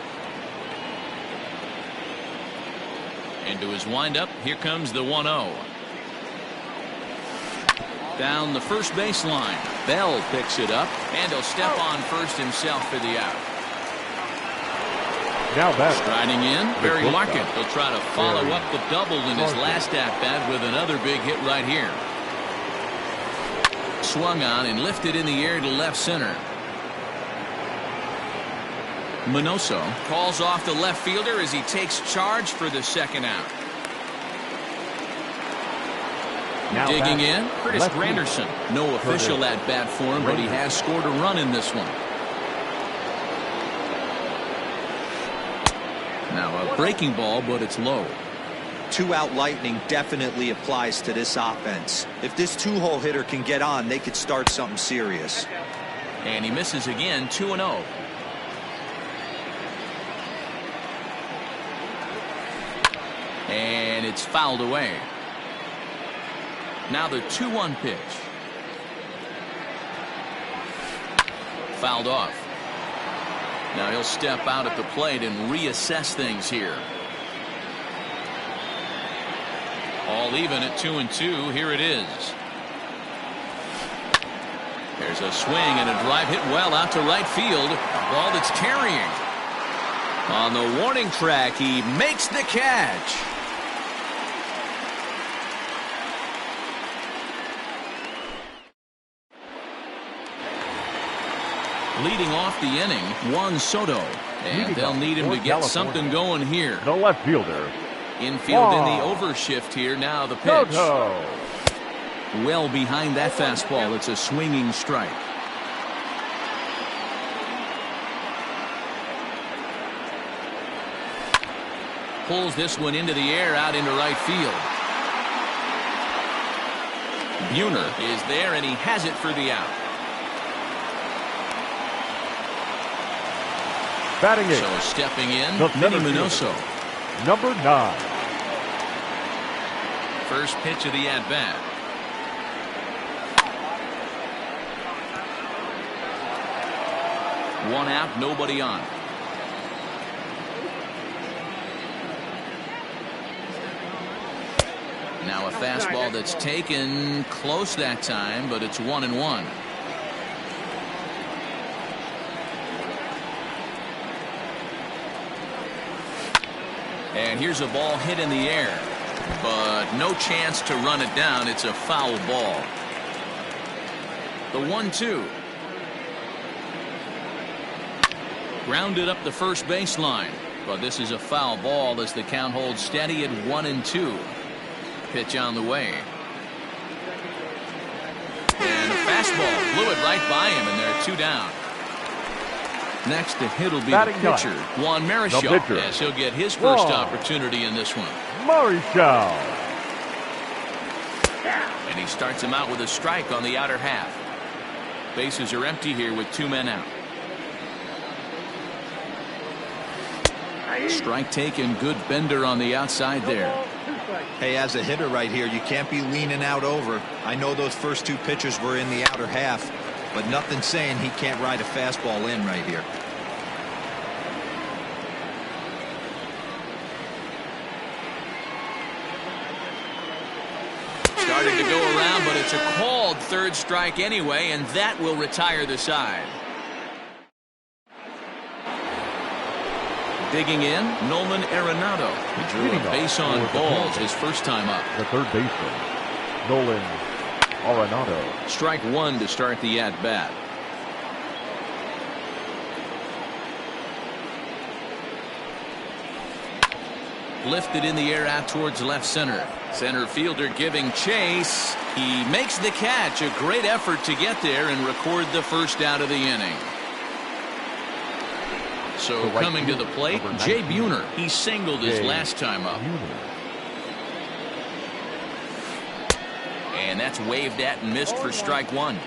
Into his windup, here comes the 1-0. Down the first baseline. Bell picks it up, and he'll step on first himself for the out. Now that Striding in, Barry Larkin. He'll try to follow up the double in his last at-bat with another big hit right here. Swung on and lifted in the air to left center. Minoso calls off the left fielder as he takes charge for the second out. Now digging in, Curtis left Granderson. No official at bat for him, but he has scored a run in this one. Now a breaking ball, but it's low. 2-out lightning definitely applies to this offense. If this two-hole hitter can get on, they could start something serious. And he misses again, 2-0. And it's fouled away. Now the 2-1 pitch. Fouled off. Now he'll step out at the plate and reassess things here. All even at 2-2. Here it is. There's a swing and a drive hit well out to right field. A ball that's carrying. On the warning track, he makes the catch. Leading off the inning, Juan Soto. And they'll need him to get something going here. the left fielder, Infield in the overshift here. Now the pitch. Soto. Well behind that fastball. It's a swinging strike. Pulls this one into the air out into right field. Buhner is there, and he has it for the out. Batting eighth, So stepping in, the Manny center Minoso. fielder, number 9. First pitch of the at-bat. One out, nobody on. Now a fastball that's taken close that time, but it's 1-1. And here's a ball hit in the air, but no chance to run it down. It's a foul ball. The 1-2. Grounded up the first baseline, but this is a foul ball as the count holds steady at 1-2. Pitch on the way. And a fastball blew it right by him, and they're 2 down. Next to hit will be the pitcher, Juan Marichal, as he'll get his first opportunity in this one. Marichal. And he starts him out with a strike on the outer half. Bases are empty here with 2 men out. Strike taken, good bender on the outside there. Hey, as a hitter right here, you can't be leaning out over. I know those first 2 pitches were in the outer half, but nothing saying he can't ride a fastball in right here. Started to go around, but it's a called third strike anyway, and that will retire the side. Digging in, Nolan Arenado. He drew a base on balls his first time up. The third baseman, Nolan Arenado. Strike one to start the at-bat. Lifted in the air out towards left center. Center fielder giving chase. He makes the catch. A great effort to get there and record the first out of the inning. So coming to the plate, Jay Buhner. He singled his last time up. And that's waved at and missed for strike one.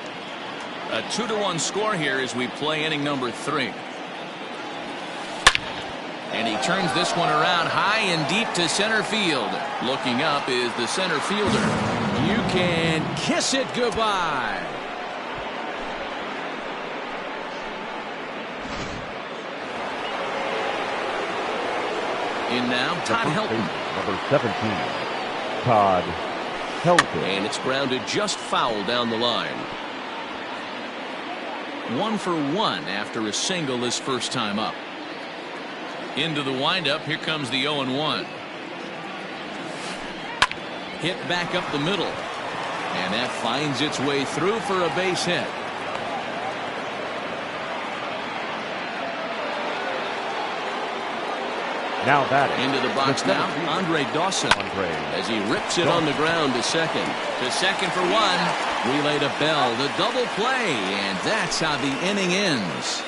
A 2-1 score here as we play inning number 3. And he turns this one around high and deep to center field. Looking up is the center fielder. You can kiss it goodbye. In now, Todd Helton. Number 17, Todd Helton. And it's grounded just foul down the line. 1 for 1 after a single his first time up. Into the windup, here comes the 0-1. Hit back up the middle. And that finds its way through for a base hit. Now batting. Into the box now, Andre Dawson. As he rips it on the ground to second. To second for one. Relay to Bell, the double play. And that's how the inning ends.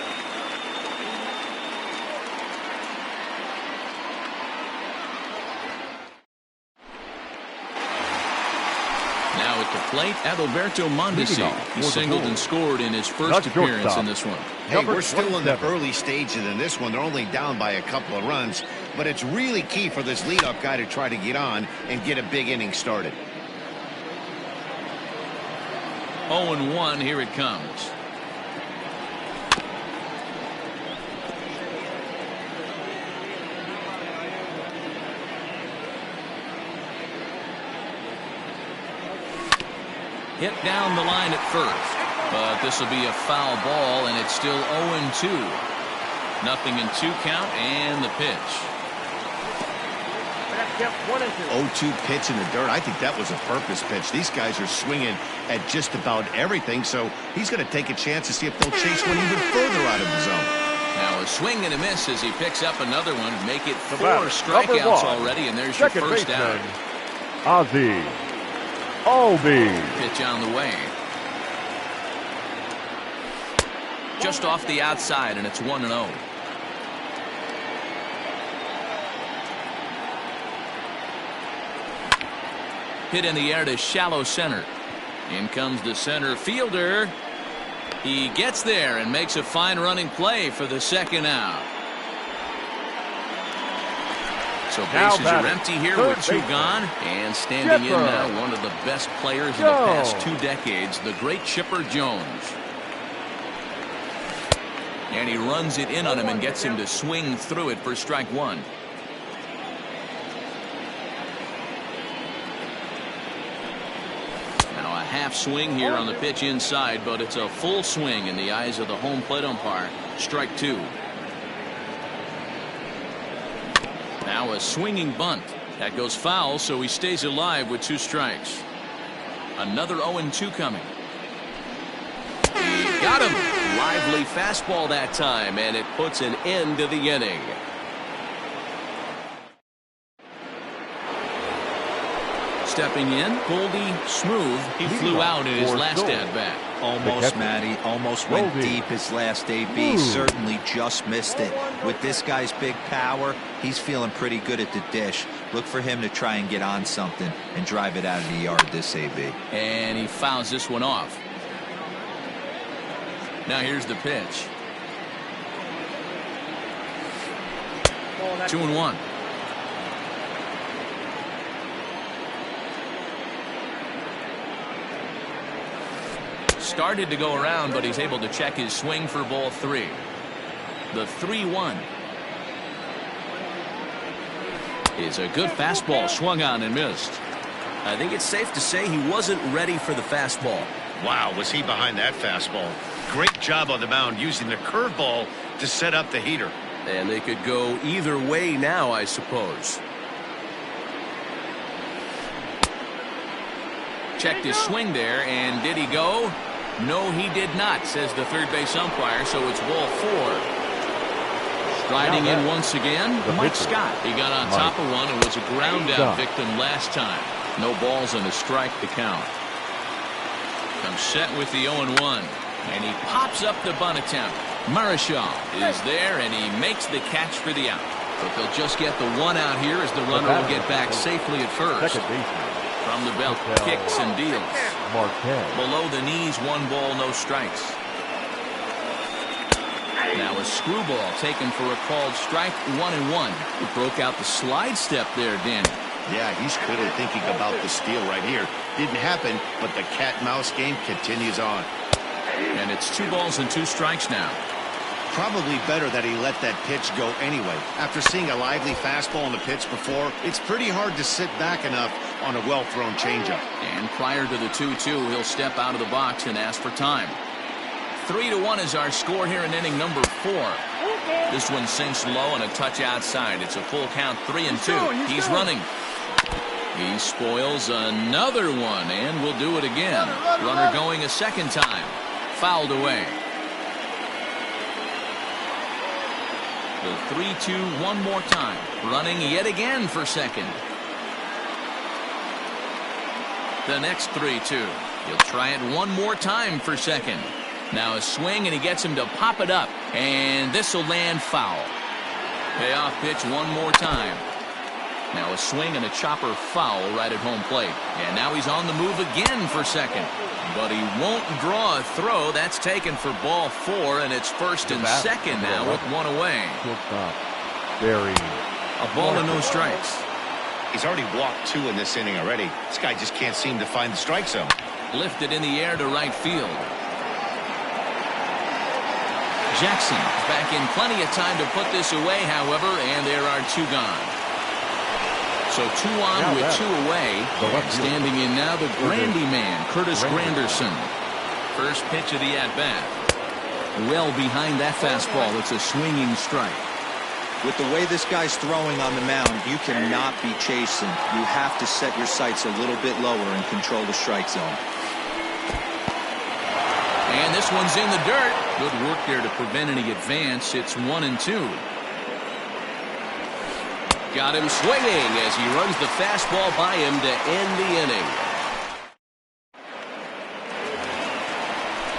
Now at the plate, Adalberto Mondesi. He singled and scored in his first appearance in this one. Hey, we're still in the early stages in this one. They're only down by a couple of runs, but it's really key for this leadoff guy to try to get on and get a big inning started. 0-1, here it comes. Hit down the line at first, but this will be a foul ball, and it's still 0-2. Nothing in 2 count, and the pitch. 0-2 pitch in the dirt. I think that was a purpose pitch. These guys are swinging at just about everything, so he's going to take a chance to see if they'll chase one even further out of the zone. Now a swing and a miss as he picks up another one. Make it 4 strikeouts already, and there's your first out. Ozzie Albies. Pitch on the way. Just off the outside, and it's 1-0. Hit in the air to shallow center. In comes the center fielder. He gets there and makes a fine running play for the second out. So bases are empty here with 2 gone. And standing in now, one of the best players in the past 2 decades, the great Chipper Jones. And he runs it in on him and gets him to swing through it for strike one. Now a half swing here on the pitch inside, but it's a full swing in the eyes of the home plate umpire. Strike 2. Now a swinging bunt. That goes foul, so he stays alive with 2 strikes. Another 0-2 coming. He got him. Lively fastball that time, and it puts an end to the inning. Stepping in, Goldie Smooth. He flew out in his last at-bat. Almost, Matty. Almost went deep his last AB. Certainly just missed it. With this guy's big power, he's feeling pretty good at the dish. Look for him to try and get on something and drive it out of the yard this AB. And he fouls this one off. Now here's the pitch. 2-1. Started to go around, but he's able to check his swing for ball 3. The 3-1 is a good fastball, swung on and missed. I think it's safe to say he wasn't ready for the fastball. Wow, was he behind that fastball. Great job on the mound using the curveball to set up the heater. And they could go either way now, I suppose. Checked his swing there, and did he go? No, he did not, says the third base umpire, so it's ball 4. Striding in once again, Mike Scott. He got on top of one and was a ground out victim last time. No balls and a strike to count. Comes set with the 0-1, and he pops up the bunt attempt. Marichal is there, and he makes the catch for the out. But they'll just get the one out here as the runner will get back safely at first. From the belt, kicks and deals. Below the knees, 1 ball, no strikes. Now a screwball taken for a called strike, 1-1. He broke out the slide step there, Danny. Yeah, he's clearly thinking about the steal right here. Didn't happen, but the cat-mouse game continues on. And it's 2 balls and 2 strikes now. Probably better that he let that pitch go anyway. After seeing a lively fastball on the pitch before, it's pretty hard to sit back enough on a well-thrown changeup. And prior to the 2-2, he'll step out of the box and ask for time. 3-1 is our score here in inning number 4. This one sinks low and a touch outside. It's a full count, 3-2. He's running. He spoils another one, and will do it again. Runner going a second time. Fouled away. The 3-2 one more time. Running yet again for second. The next 3-2. He'll try it one more time for second. Now a swing, and he gets him to pop it up. And this will land foul. Payoff pitch one more time. Now a swing and a chopper foul right at home plate. And now he's on the move again for second. But he won't draw a throw. That's taken for ball 4, and it's first and second now with 1 away. A ball and no strikes. He's already walked 2 in this inning already. This guy just can't seem to find the strike zone. Lifted in the air to right field. Jackson is back in plenty of time to put this away, however, and there are 2 gone. So 2 on with 2 away. Standing in now the Grandy man, Curtis Granderson. First pitch of the at-bat. Well behind that fastball. It's a swinging strike. With the way this guy's throwing on the mound, you cannot be chasing. You have to set your sights a little bit lower and control the strike zone. And this one's in the dirt. Good work there to prevent any advance. It's 1-2. Got him swinging as he runs the fastball by him to end the inning.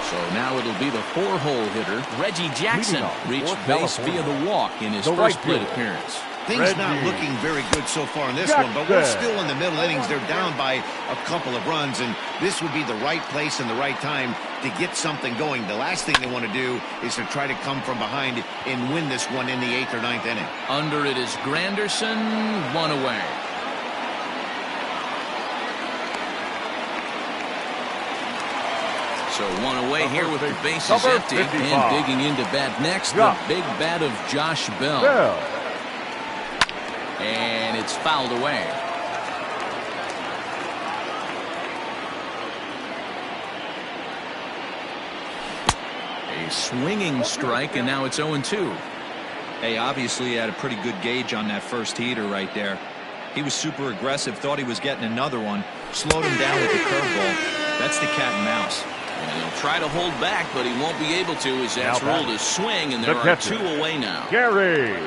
So now it'll be the 4-hole hitter, Reggie Jackson, reached base via the walk in his first plate appearance. Things not looking very good so far in this one, but we're still in the middle innings. They're down by a couple of runs, and this would be the right place and the right time to get something going. The last thing they want to do is to try to come from behind and win this one in the 8th or 9th inning. Under it is Granderson, 1 away. So 1 away here with the bases empty, and digging into bat next, the big bat of Josh Bell. And it's fouled away. A swinging strike, and now it's 0-2. Hey, obviously he had a pretty good gauge on that first heater right there. He was super aggressive, thought he was getting another one, slowed him down with the curveball. That's the cat and mouse. And he'll try to hold back, but he won't be able to as that's ruled a swing, and there are 2 away now. Gary.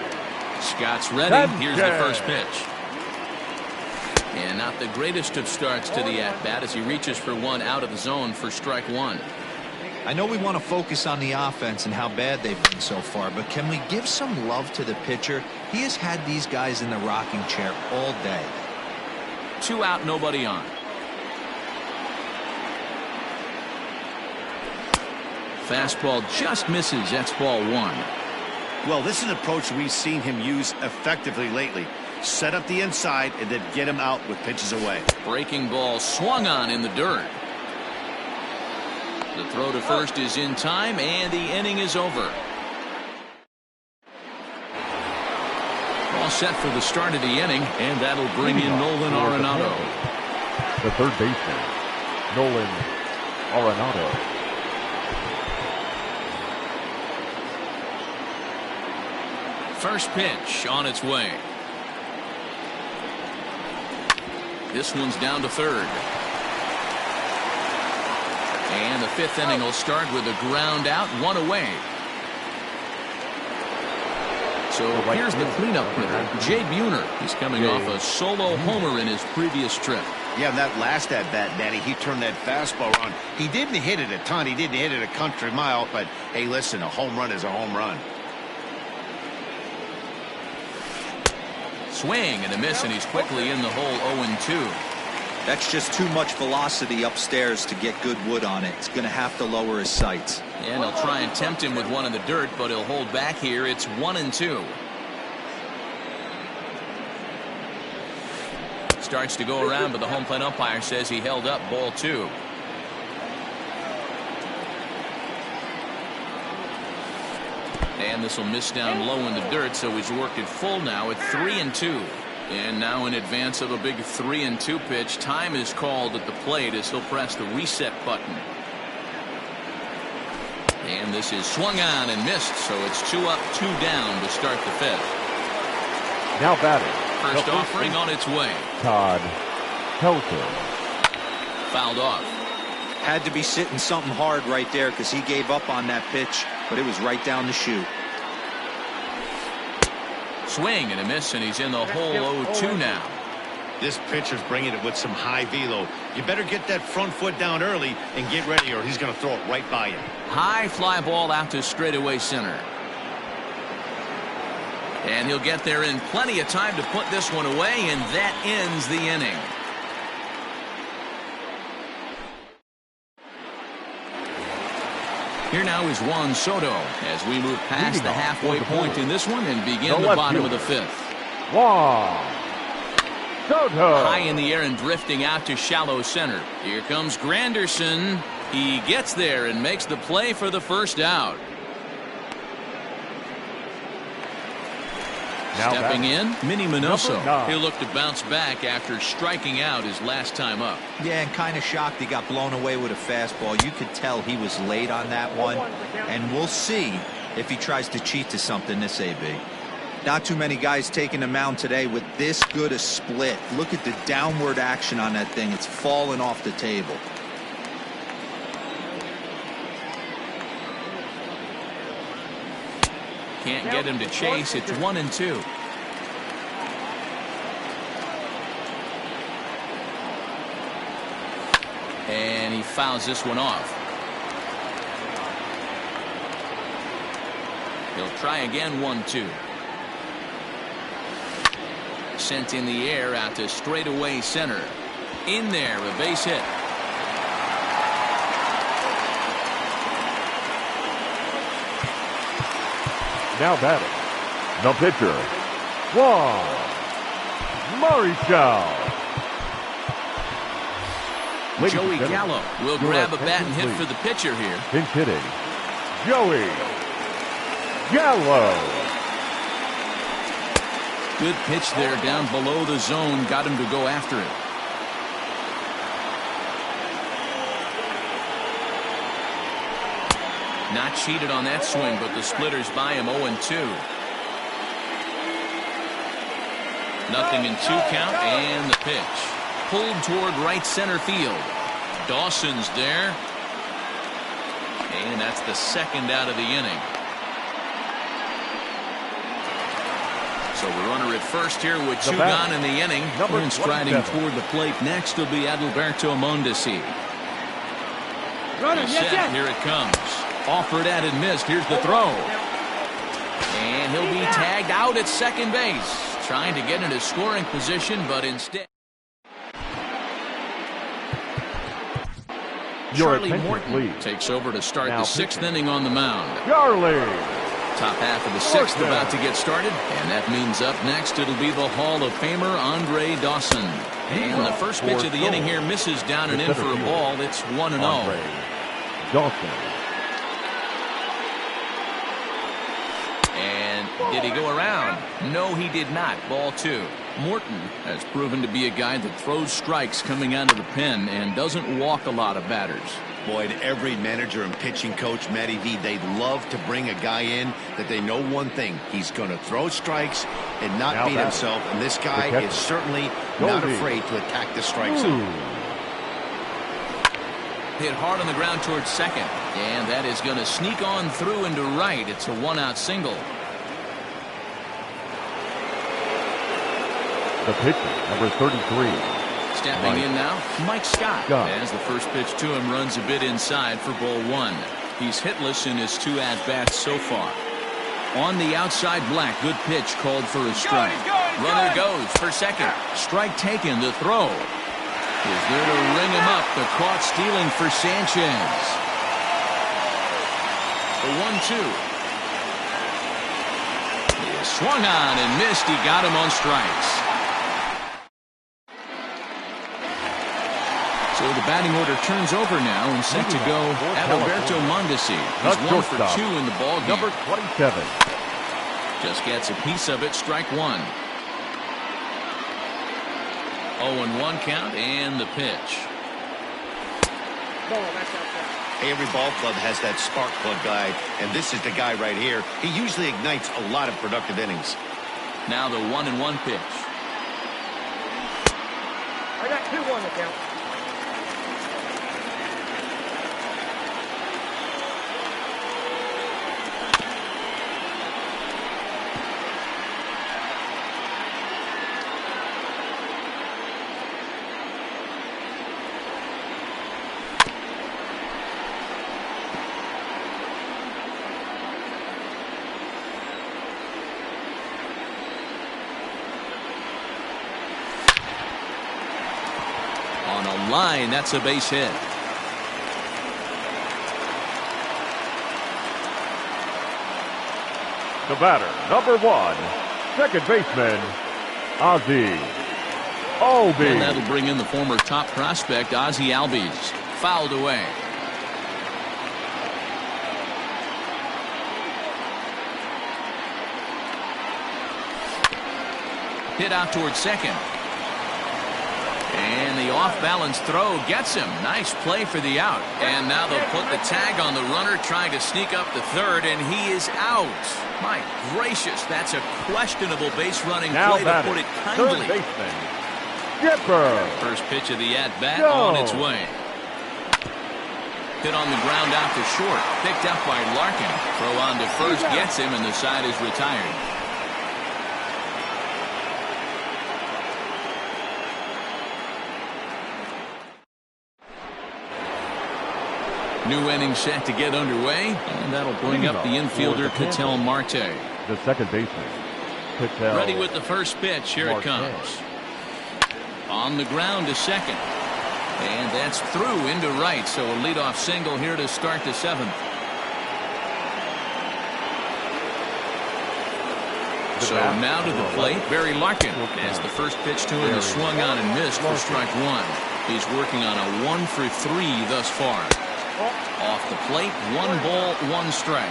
Scott's ready. Here's the first pitch. And not the greatest of starts to the at-bat as he reaches for one out of the zone for strike 1. I know we want to focus on the offense and how bad they've been so far, but can we give some love to the pitcher? He has had these guys in the rocking chair all day. 2 out, nobody on. Fastball just misses. That's ball 1. Well, this is an approach we've seen him use effectively lately. Set up the inside and then get him out with pitches away. Breaking ball swung on in the dirt. The throw to first is in time, and the inning is over. All set for the start of the inning, and that'll bring in Nolan Arenado. The third baseman, Nolan Arenado. First pitch on its way. This one's down to third. And the fifth inning will start with a ground out, one away. So here's the cleanup hitter, Jay Buhner. He's coming off a solo homer in his previous trip. Yeah, that last at-bat, Danny, he turned that fastball on. He didn't hit it a ton. He didn't hit it a country mile. But, hey, listen, a home run is a home run. Swing and a miss, and he's quickly in the hole 0-2. That's just too much velocity upstairs to get good wood on it. It's going to have to lower his sights. And they'll try and tempt him with one in the dirt, but he'll hold back here. It's 1-2. Starts to go around, but the home plate umpire says he held up, ball 2. And this will miss down low in the dirt, so he's worked it full now at 3-2. And now in advance of a big 3-2 pitch, time is called at the plate as he'll press the reset button. And this is swung on and missed, so it's 2 up, 2 down to start the fifth. Now batting. First offering on its way. Todd Helton. Fouled off. Had to be sitting something hard right there because he gave up on that pitch, but it was right down the chute. Swing and a miss, and he's in the hole 0-2 now. This pitcher's bringing it with some high velo. You better get that front foot down early and get ready, or he's going to throw it right by you. High fly ball out to straightaway center. And he'll get there in plenty of time to put this one away, and that ends the inning. Here now is Juan Soto as we move past the halfway point in this one and begin the bottom of the fifth. Juan Soto. High in the air and drifting out to shallow center. Here comes Granderson. He gets there and makes the play for the first out. Now stepping in, Minnie Minoso. 9. He'll look to bounce back after striking out his last time up. Yeah, and kind of shocked he got blown away with a fastball. You could tell he was late on that one, and we'll see if he tries to cheat to something this AB. Not too many guys taking the mound today with this good a split. Look at the downward action on that thing. It's falling off the table. Can't get him to chase. It's 1-2. And he fouls this one off. He'll try again. 1-2. Sent in the air out to straightaway center. In there, a base hit. Now batting. The pitcher, Juan Marichal. Joey Gallo will grab a bat and hit for the pitcher here. Pinch hitting, Joey Gallo. Good pitch there down below the zone. Got him to go after it. Not cheated on that swing, but the splitters by him. 0-2. Nothing in 2 count, and the pitch. Pulled toward right center field. Dawson's there. And that's the second out of the inning. So the runner at first here with 2 gone in the inning. And striding toward the plate next will be Adalberto Mondesi. Set, here it comes. Offered at and missed. Here's the throw. And he'll be tagged out at second base. Trying to get into scoring position, but instead. Charlie Morton takes over to start the 6th inning on the mound. Charlie. Top half of the 6th about to get started, and that means up next it'll be the Hall of Famer Andre Dawson. And the first pitch of the inning here misses down and in for a ball. It's 1-0. Dawson. And did he go around? No, he did not. Ball 2. Morton has proven to be a guy that throws strikes coming out of the pen and doesn't walk a lot of batters. Boyd, every manager and pitching coach, Matty V, they'd love to bring a guy in that they know one thing. He's going to throw strikes and not beat himself. And this guy is certainly not afraid to attack the strike zone. Hit hard on the ground towards second. And that is going to sneak on through into right. It's a one-out single. The pitcher, number 33. Stepping in now, Mike Scott. As the first pitch to him runs a bit inside for ball one. He's hitless in his 2 at-bats so far. On the outside, Black. Good pitch called for a strike. Runner goes for second. Strike taken. The throw is there to ring him up. The caught stealing for Sanchez. The 1-2. He swung on and missed. He got him on strikes. So the batting order turns over now, and set to go Adalberto Mondesi. He's 1 for 2 in the ball game. Number 27. Just gets a piece of it. Strike one. 0-1 count, and the pitch. Hey, every ball club has that spark plug guy, and this is the guy right here. He usually ignites a lot of productive innings. Now the 1-1 pitch. I got 2-1 to count. On a line, that's a base hit. The batter, number 1, second baseman, Ozzie Albies. And that'll bring in the former top prospect, Ozzie Albies. Fouled away. Hit out towards second. And the off-balance throw gets him. Nice play for the out. And now they'll put the tag on the runner trying to sneak up to third, and he is out. My gracious, that's a questionable base running play, to put it kindly. Third baseman, Gipper. First pitch of the at-bat on its way. Hit on the ground out to short. Picked up by Larkin. Throw on to first gets him, and the side is retired. New inning set to get underway, and that'll bring up the infielder Ketel Marte. The second baseman, Ketel. Ready with the first pitch. Here it comes. On the ground to second. And that's through into right, so a leadoff single here to start the seventh. So now to the plate, Barry Larkin, as the first pitch to him is swung on and missed for strike one. He's working on a 1 for 3 thus far. Off the plate, 1 ball, 1 strike.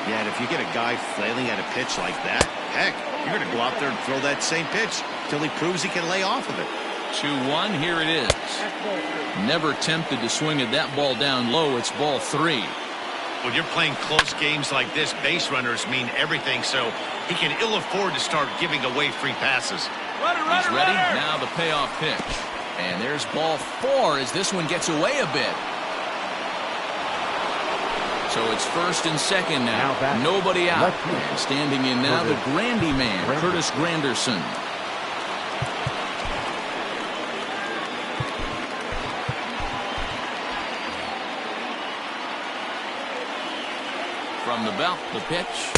Yeah, and if you get a guy flailing at a pitch like that, heck, you're going to go out there and throw that same pitch till he proves he can lay off of it. 2-1, here it is. Never tempted to swing at that ball down low. It's ball 3. When you're playing close games like this, base runners mean everything, so he can ill afford to start giving away free passes. He's ready. Now the payoff pitch. And there's ball 4 as this one gets away a bit. So it's first and second now. Nobody out. And standing in now, the Grandy man, Curtis Granderson. From the belt, the pitch.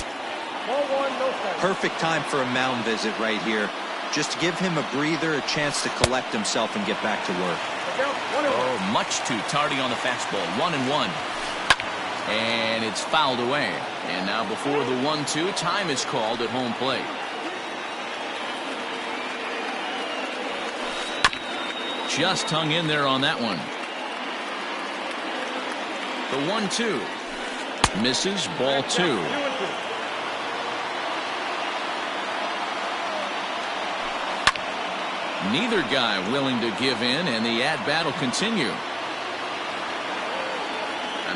Perfect time for a mound visit right here. Just to give him a breather, a chance to collect himself and get back to work. Oh, much too tardy on the fastball. 1-1. And it's fouled away. And now before the 1-2, time is called at home plate. Just hung in there on that one. The 1-2. Misses, ball 2. Neither guy willing to give in, and the at-bat will continue.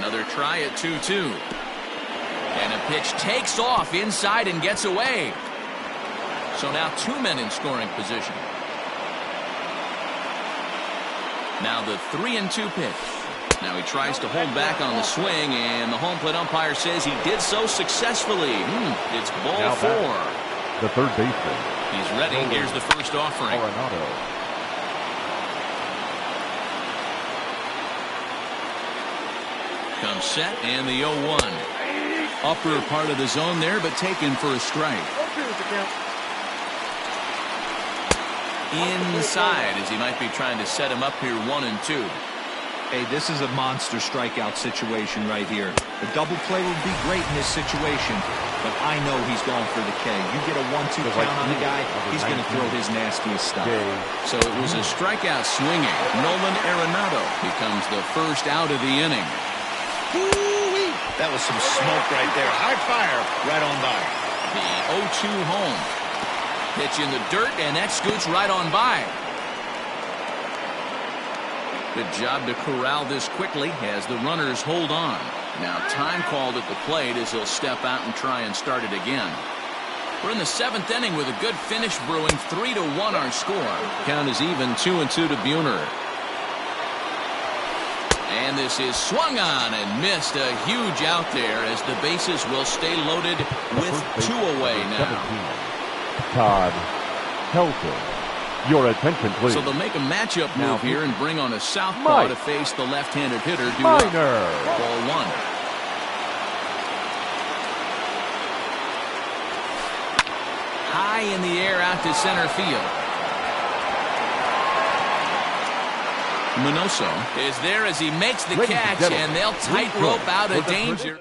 Another try at 2-2. And a pitch takes off inside and gets away. So now 2 men in scoring position. Now the 3-2 pitch. Now he tries to hold back on the swing, and the home plate umpire says he did so successfully. It's ball 4. The third baseman. He's ready. Here's the first offering. Coronado. Comes set, and the 0-1. Upper part of the zone there, but taken for a strike. Inside, as he might be trying to set him up here 1-2. Hey, this is a monster strikeout situation right here. A double play would be great in this situation, but I know he's going for the K. You get a 1-2 count on the guy, he's going to throw his nastiest stuff. So it was a strikeout swinging. Nolan Arenado becomes the first out of the inning. That was some smoke right there. High fire right on by. The 0-2 home. Pitch in the dirt, and that scoots right on by. Good job to corral this quickly as the runners hold on. Now time called at the plate as he'll step out and try and start it again. We're in the 7th inning with a good finish brewing. 3-1 our score. Count is even, 2-2 to Buhner. And this is swung on and missed. A huge out there as the bases will stay loaded with 2 away now. 17. Todd Helton. Your attention, please. So they'll make a matchup move here and bring on a southpaw to face the left-handed hitter. Ball 1. High in the air out to center field. Minoso is there as he makes the catch, and they'll tightrope out of danger.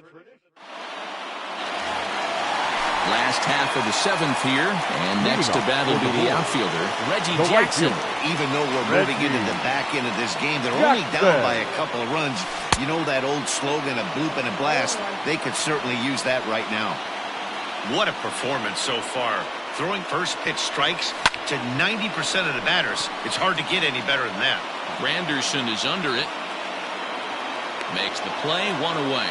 Last half of the 7th here, and next to bat will be the outfielder, Reggie Jackson. Even though we're moving into the back end of this game, they're only down by a couple of runs. You know that old slogan, a bloop and a blast? They could certainly use that right now. What a performance so far. Throwing first pitch strikes to 90% of the batters. It's hard to get any better than that. Granderson is under it. Makes the play, 1 away.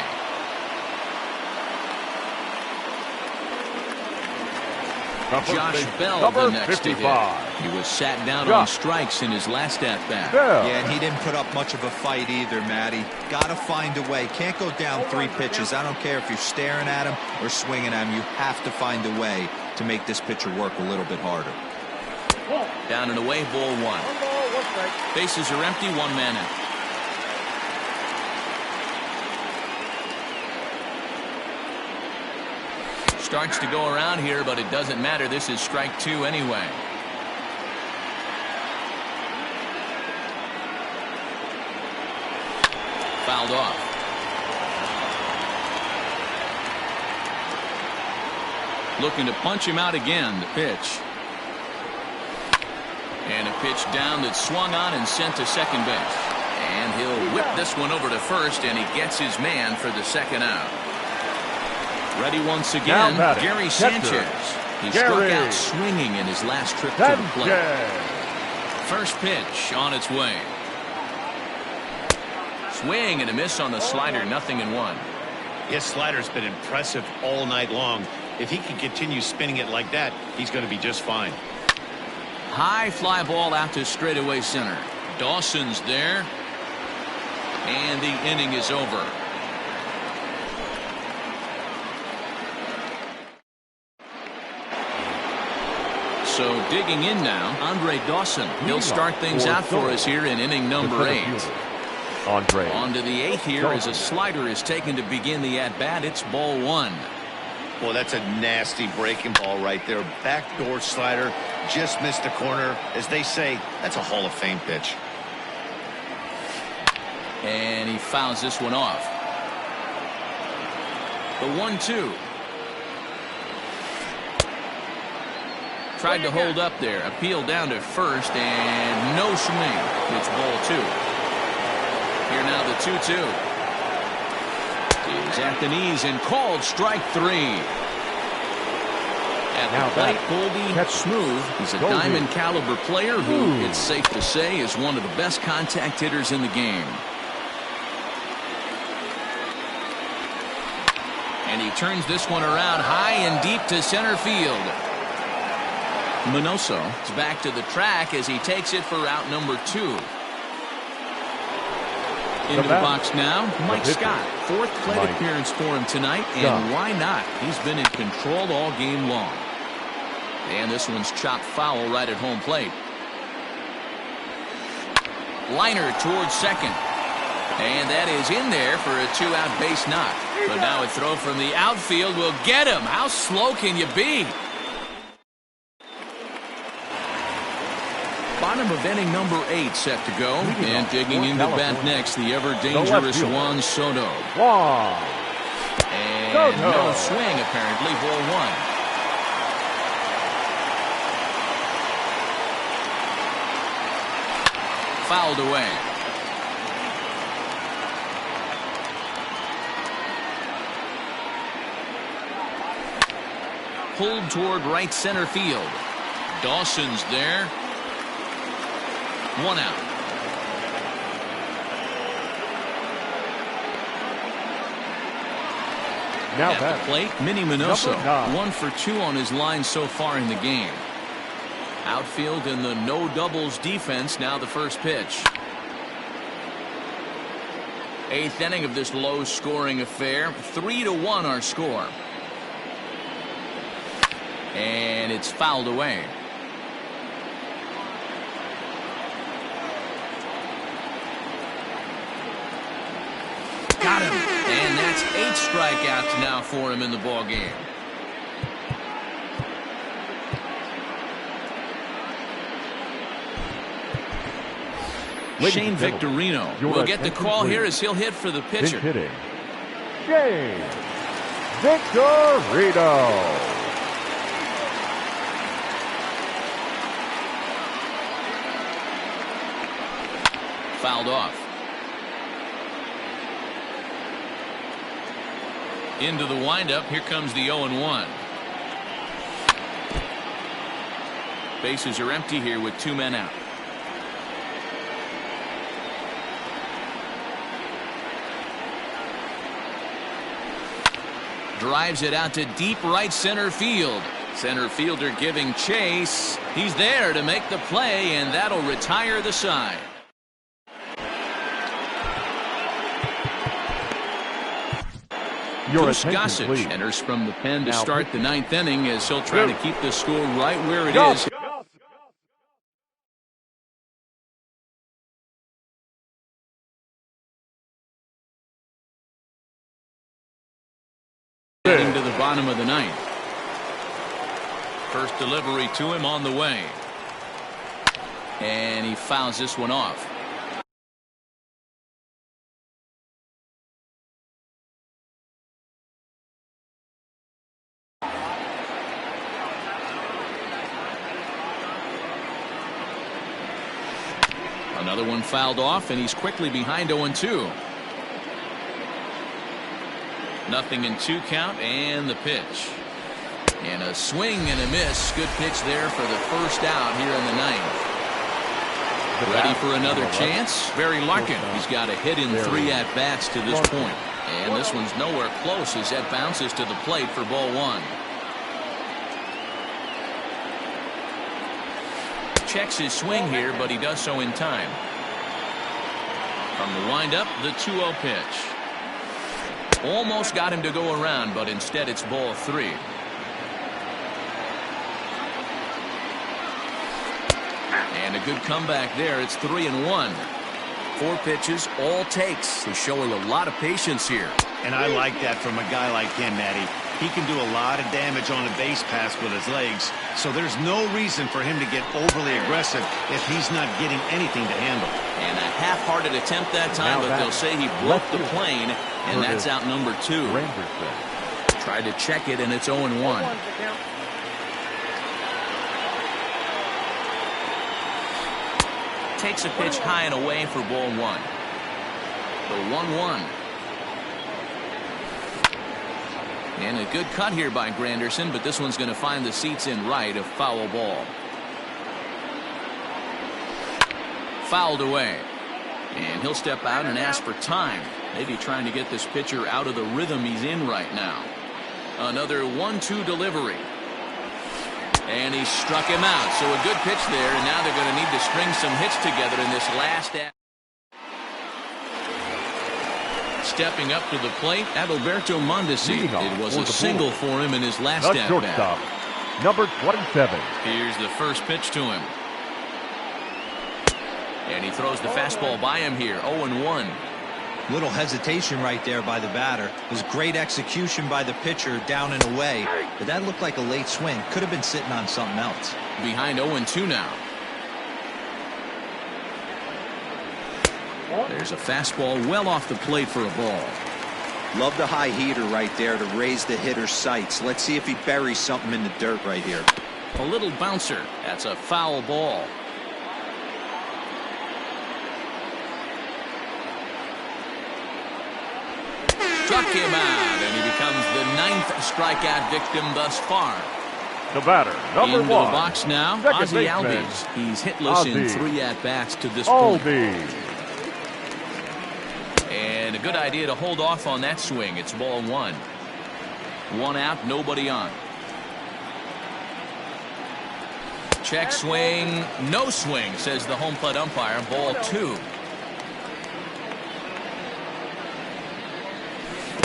Josh Bell the next to hit. He was sat down on strikes in his last at-bat. Yeah, and he didn't put up much of a fight either, Matty. Got to find a way. Can't go down 3 pitches. I don't care if you're staring at him or swinging at him. You have to find a way to make this pitcher work a little bit harder. Down and away, ball 1. Bases are empty, 1 man in. Starts to go around here, but it doesn't matter. This is strike 2 anyway. Fouled off. Looking to punch him out again. The pitch. And a pitch down that's swung on and sent to second base. And he'll whip this one over to first, and he gets his man for the second out. Ready once again, Gary Sanchez. He struck out swinging in his last trip to the plate. First pitch on its way. Swing and a miss on the slider, 0-1. His slider's been impressive all night long. If he can continue spinning it like that, he's going to be just fine. High fly ball out to straightaway center. Dawson's there. And the inning is over. So digging in now, Andre Dawson. He'll start things out for us here in inning number 8. On to the 8th here as a slider is taken to begin the at-bat. It's ball 1. Well, that's a nasty breaking ball right there. Backdoor slider, just missed the corner. As they say, that's a Hall of Fame pitch. And he fouls this one off. The 1-2. Tried to hold up there. Appeal down to first, and no swing. It's ball 2. Here now the 2-2. He's at the knees and called strike 3. At the plate, Goldie Smooth. He's a diamond caliber player who, it's safe to say, is one of the best contact hitters in the game. he turns this one around high and deep to center field. Minoso is back to the track as he takes it for out number 2. Into the box now, Mike Scott. 4th plate appearance for him tonight, and why not? He's been in control all game long. And this one's chopped foul right at home plate. Liner towards second. And that is in there for a 2-out base knock. But now a throw from the outfield will get him. How slow can you be? Bottom of inning number 8 set to go. And digging into bat next, the ever-dangerous Juan Soto. And no swing, apparently, ball 1. Fouled away. Pulled toward right center field. Dawson's there. 1 out. Now at the plate, Minnie Minoso. 1 for 2 on his line so far in the game. Outfield in the no doubles defense. Now the first pitch. 8th inning of this low scoring affair. 3-1 our score. And it's fouled away. Got him. And that's 8 strikeouts now for him in the ball game. Shane Victorino will get the call here as he'll hit for the pitcher. Shane Victorino. Fouled off. Into the windup. Here comes the 0-1. Bases are empty here with 2 men out. Drives it out to deep right center field. Center fielder giving chase. He's there to make the play, and that'll retire the side. Bruce Gossage enters from the pen to start the 9th inning as he'll try to keep the score right where it is. Getting to the bottom of the 9th. First delivery to him on the way. And he fouls this one off. Another one fouled off, and he's quickly behind 0-2. Nothing in 2 count, and the pitch. And a swing and a miss. Good pitch there for the first out here in the 9th. Ready for another chance? Barry Larkin. He's got a hit in 3 at-bats to this point. And this one's nowhere close as that bounces to the plate for ball 1. Checks his swing here, but he does so in time. From the windup, the 2-0 pitch. Almost got him to go around, but instead it's ball 3. And a good comeback there. It's 3-1. 4 pitches, all takes. He's showing a lot of patience here. And I like that from a guy like him, Matty. He can do a lot of damage on a base pass with his legs, so there's no reason for him to get overly aggressive if he's not getting anything to handle. And a half-hearted attempt that time, but they'll say he broke the plane, and that's out number 2. Tried to check it, and it's 0-1. Takes a pitch high and away for ball 1. The 1-1. And a good cut here by Granderson, but this one's going to find the seats in right, a foul ball. Fouled away. And he'll step out and ask for time. Maybe trying to get this pitcher out of the rhythm he's in right now. Another 1-2 delivery. And he struck him out. So a good pitch there, and now they're going to need to string some hits together in this last at. Stepping up to the plate, Adalberto Mondesi. It was a single for him in his last at-bat. Shortstop, number 27. Here's the first pitch to him. And he throws the fastball by him here, 0-1. Little hesitation right there by the batter. It was great execution by the pitcher down and away, but that looked like a late swing. Could have been sitting on something else. Behind 0-2 now. There's a fastball well off the plate for a ball. Love the high heater right there to raise the hitter's sights. Let's see if he buries something in the dirt right here. A little bouncer. That's a foul ball. Struck him out, and he becomes the 9th strikeout victim thus far. The batter, number Into 1. the box now, Second Ozzie baseman. Albies. He's hitless in Ozzie 3 at-bats to this point. Albies. And a good idea to hold off on that swing. It's ball 1. 1 out, nobody on. Check swing, no swing, says the home plate umpire. Ball 2.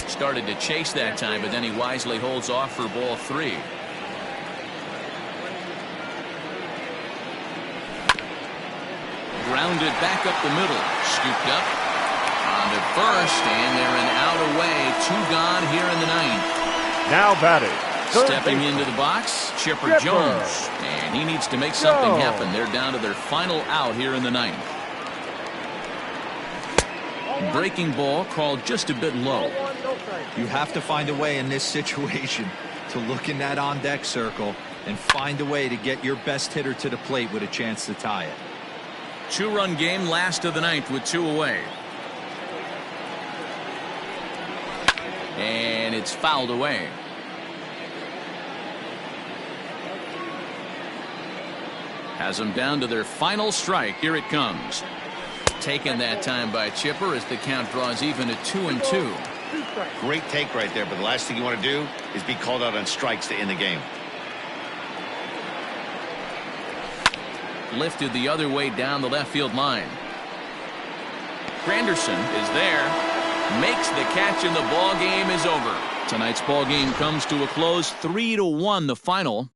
Started to chase that time, but then he wisely holds off for ball 3. Grounded back up the middle. Scooped up. On to first, and they're an out away. 2 gone here in the 9th. Now batting. Third Stepping baseman. into the box, Chipper Jones. And he needs to make something happen. They're down to their final out here in the 9th. Breaking ball called just a bit low. You have to find a way in this situation to look in that on-deck circle and find a way to get your best hitter to the plate with a chance to tie it. 2-run game, last of the 9th with 2 away. And it's fouled away. Has them down to their final strike. Here it comes. Taken that time by Chipper as the count draws even at 2-2. Great take right there, but the last thing you want to do is be called out on strikes to end the game. Lifted the other way down the left field line. Granderson is there. Makes the catch, and the ball game is over. Tonight's ball game comes to a close, 3-1 the final.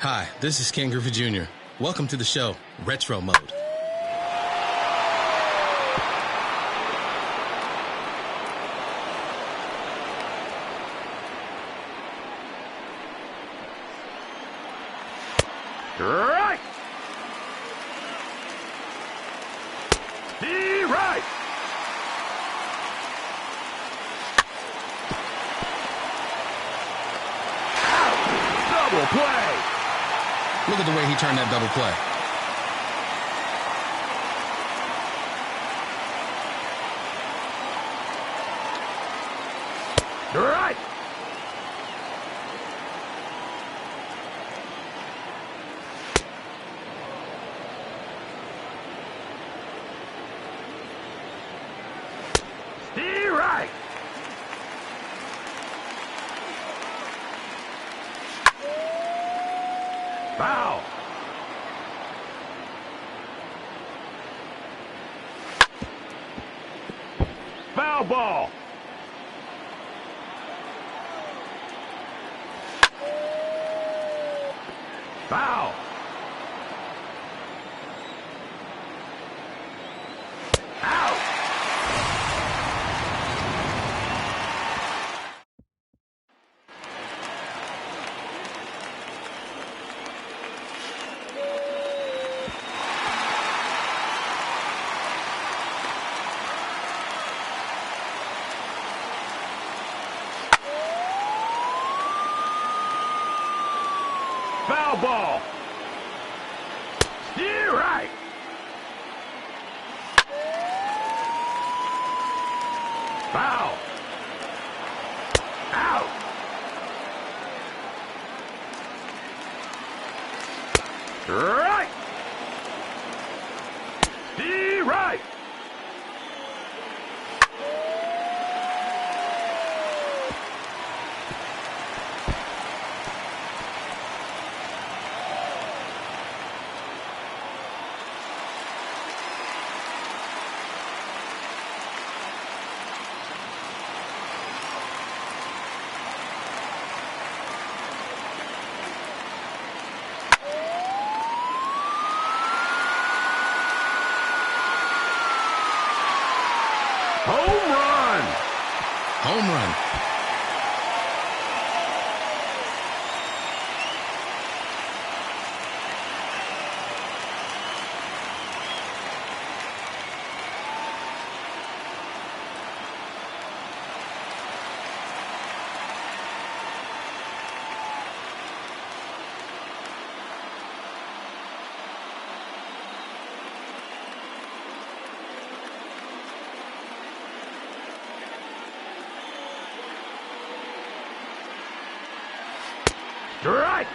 Hi, this is Ken Griffey Jr. Welcome to the show, Retro Mode. Right. The right. Double play. Look at the way he turned that double play. Right. The right. Foul. Foul ball. Foul. Out. Foul ball. You're right. Foul. Out. Right. The right. Home run. Home run. Right.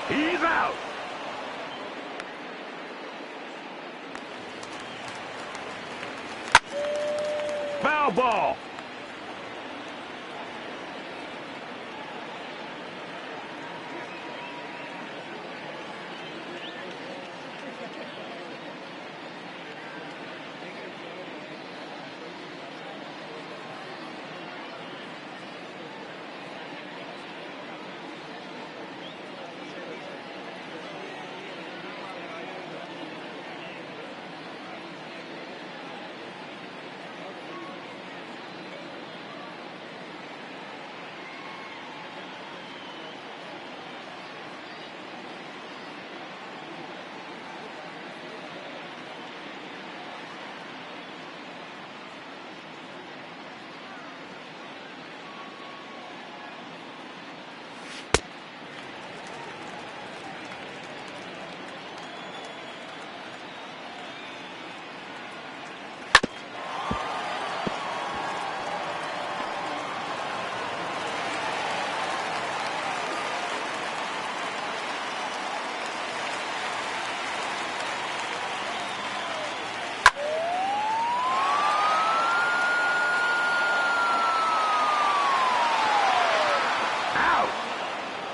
He's out. Foul ball.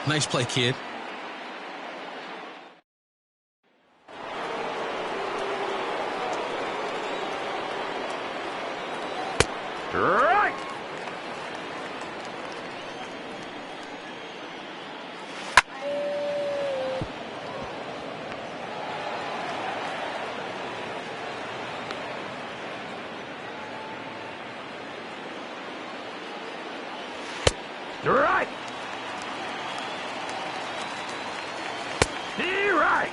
Nice play, kid. Right. Right. Right.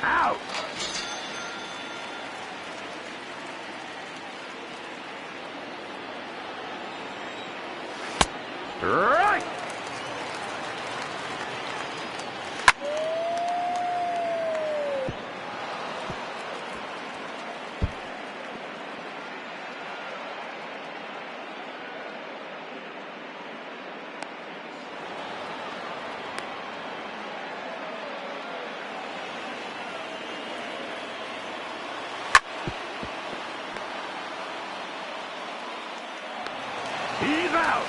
Out. Right. He's out.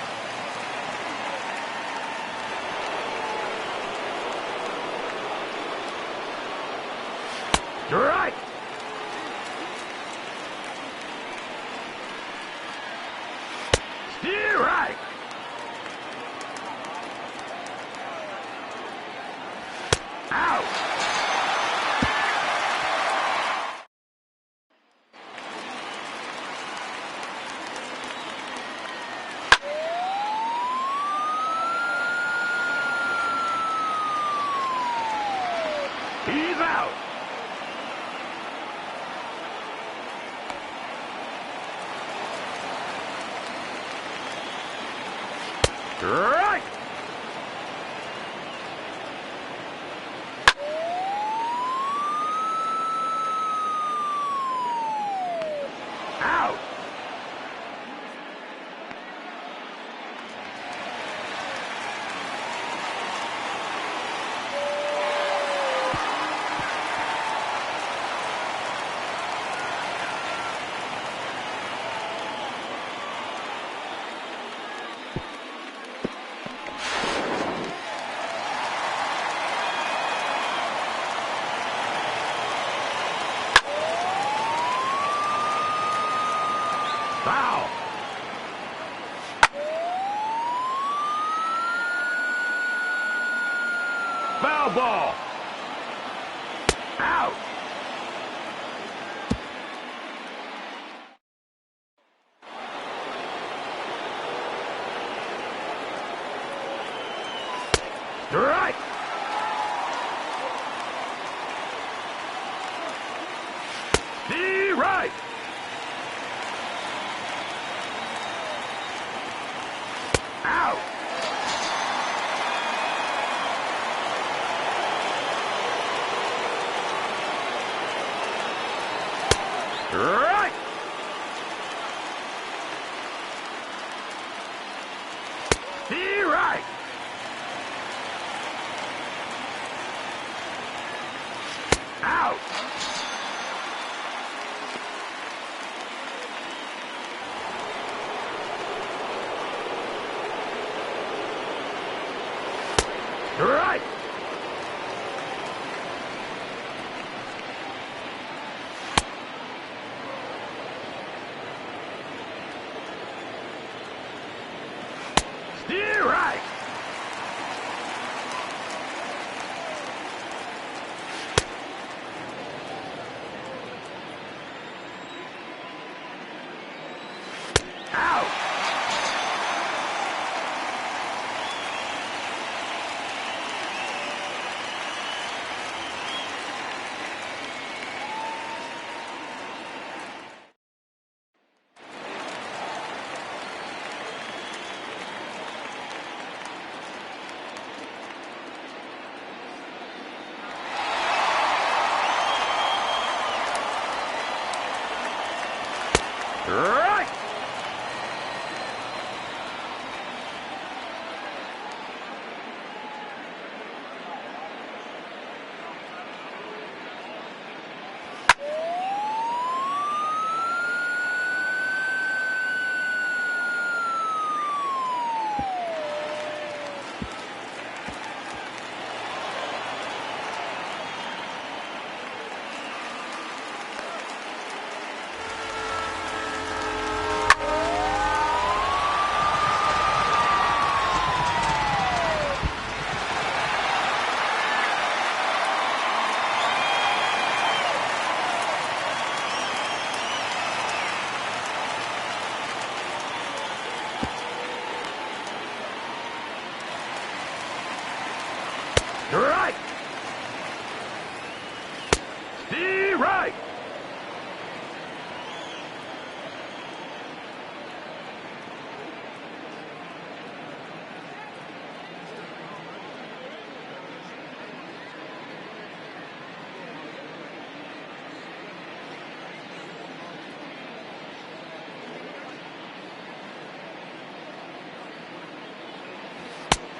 Right. Steer right. Out. He's out. Right. Out. Foul. Foul ball. Out. Right. Right. Out. Right. Right.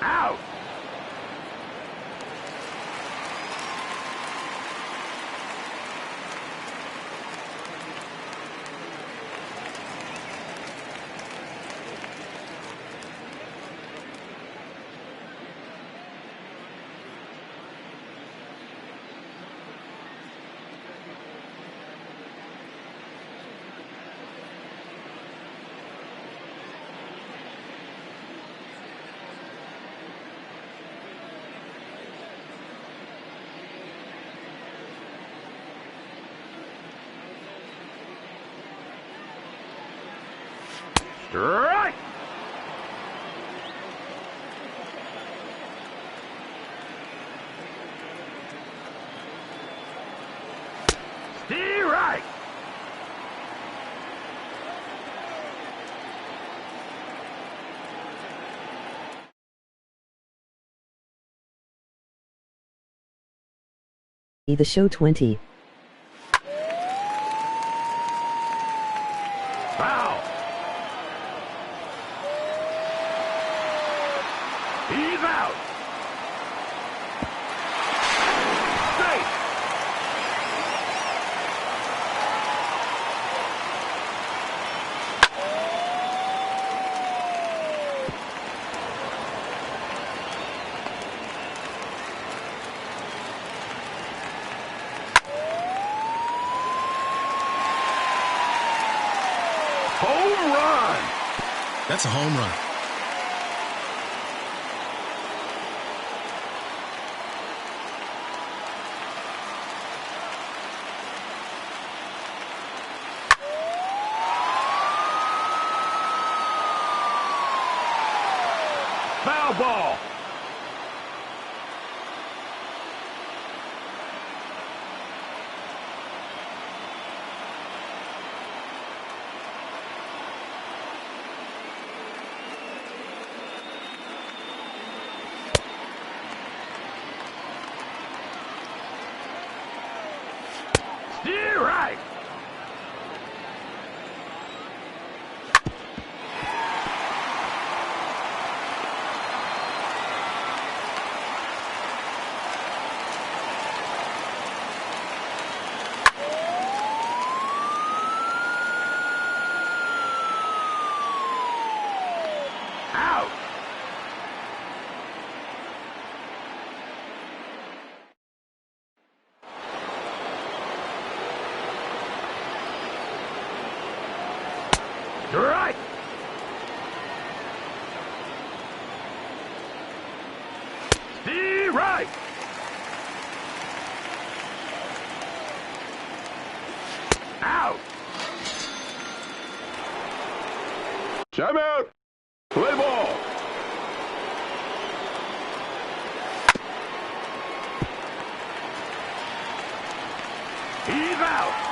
Out. Strike! Strike! The show 20. Foul! He's out! Safe! Home run! That's a home run. Foul ball! Strike! Out! Strike! Strike! Out! Time out! Play ball! He's out!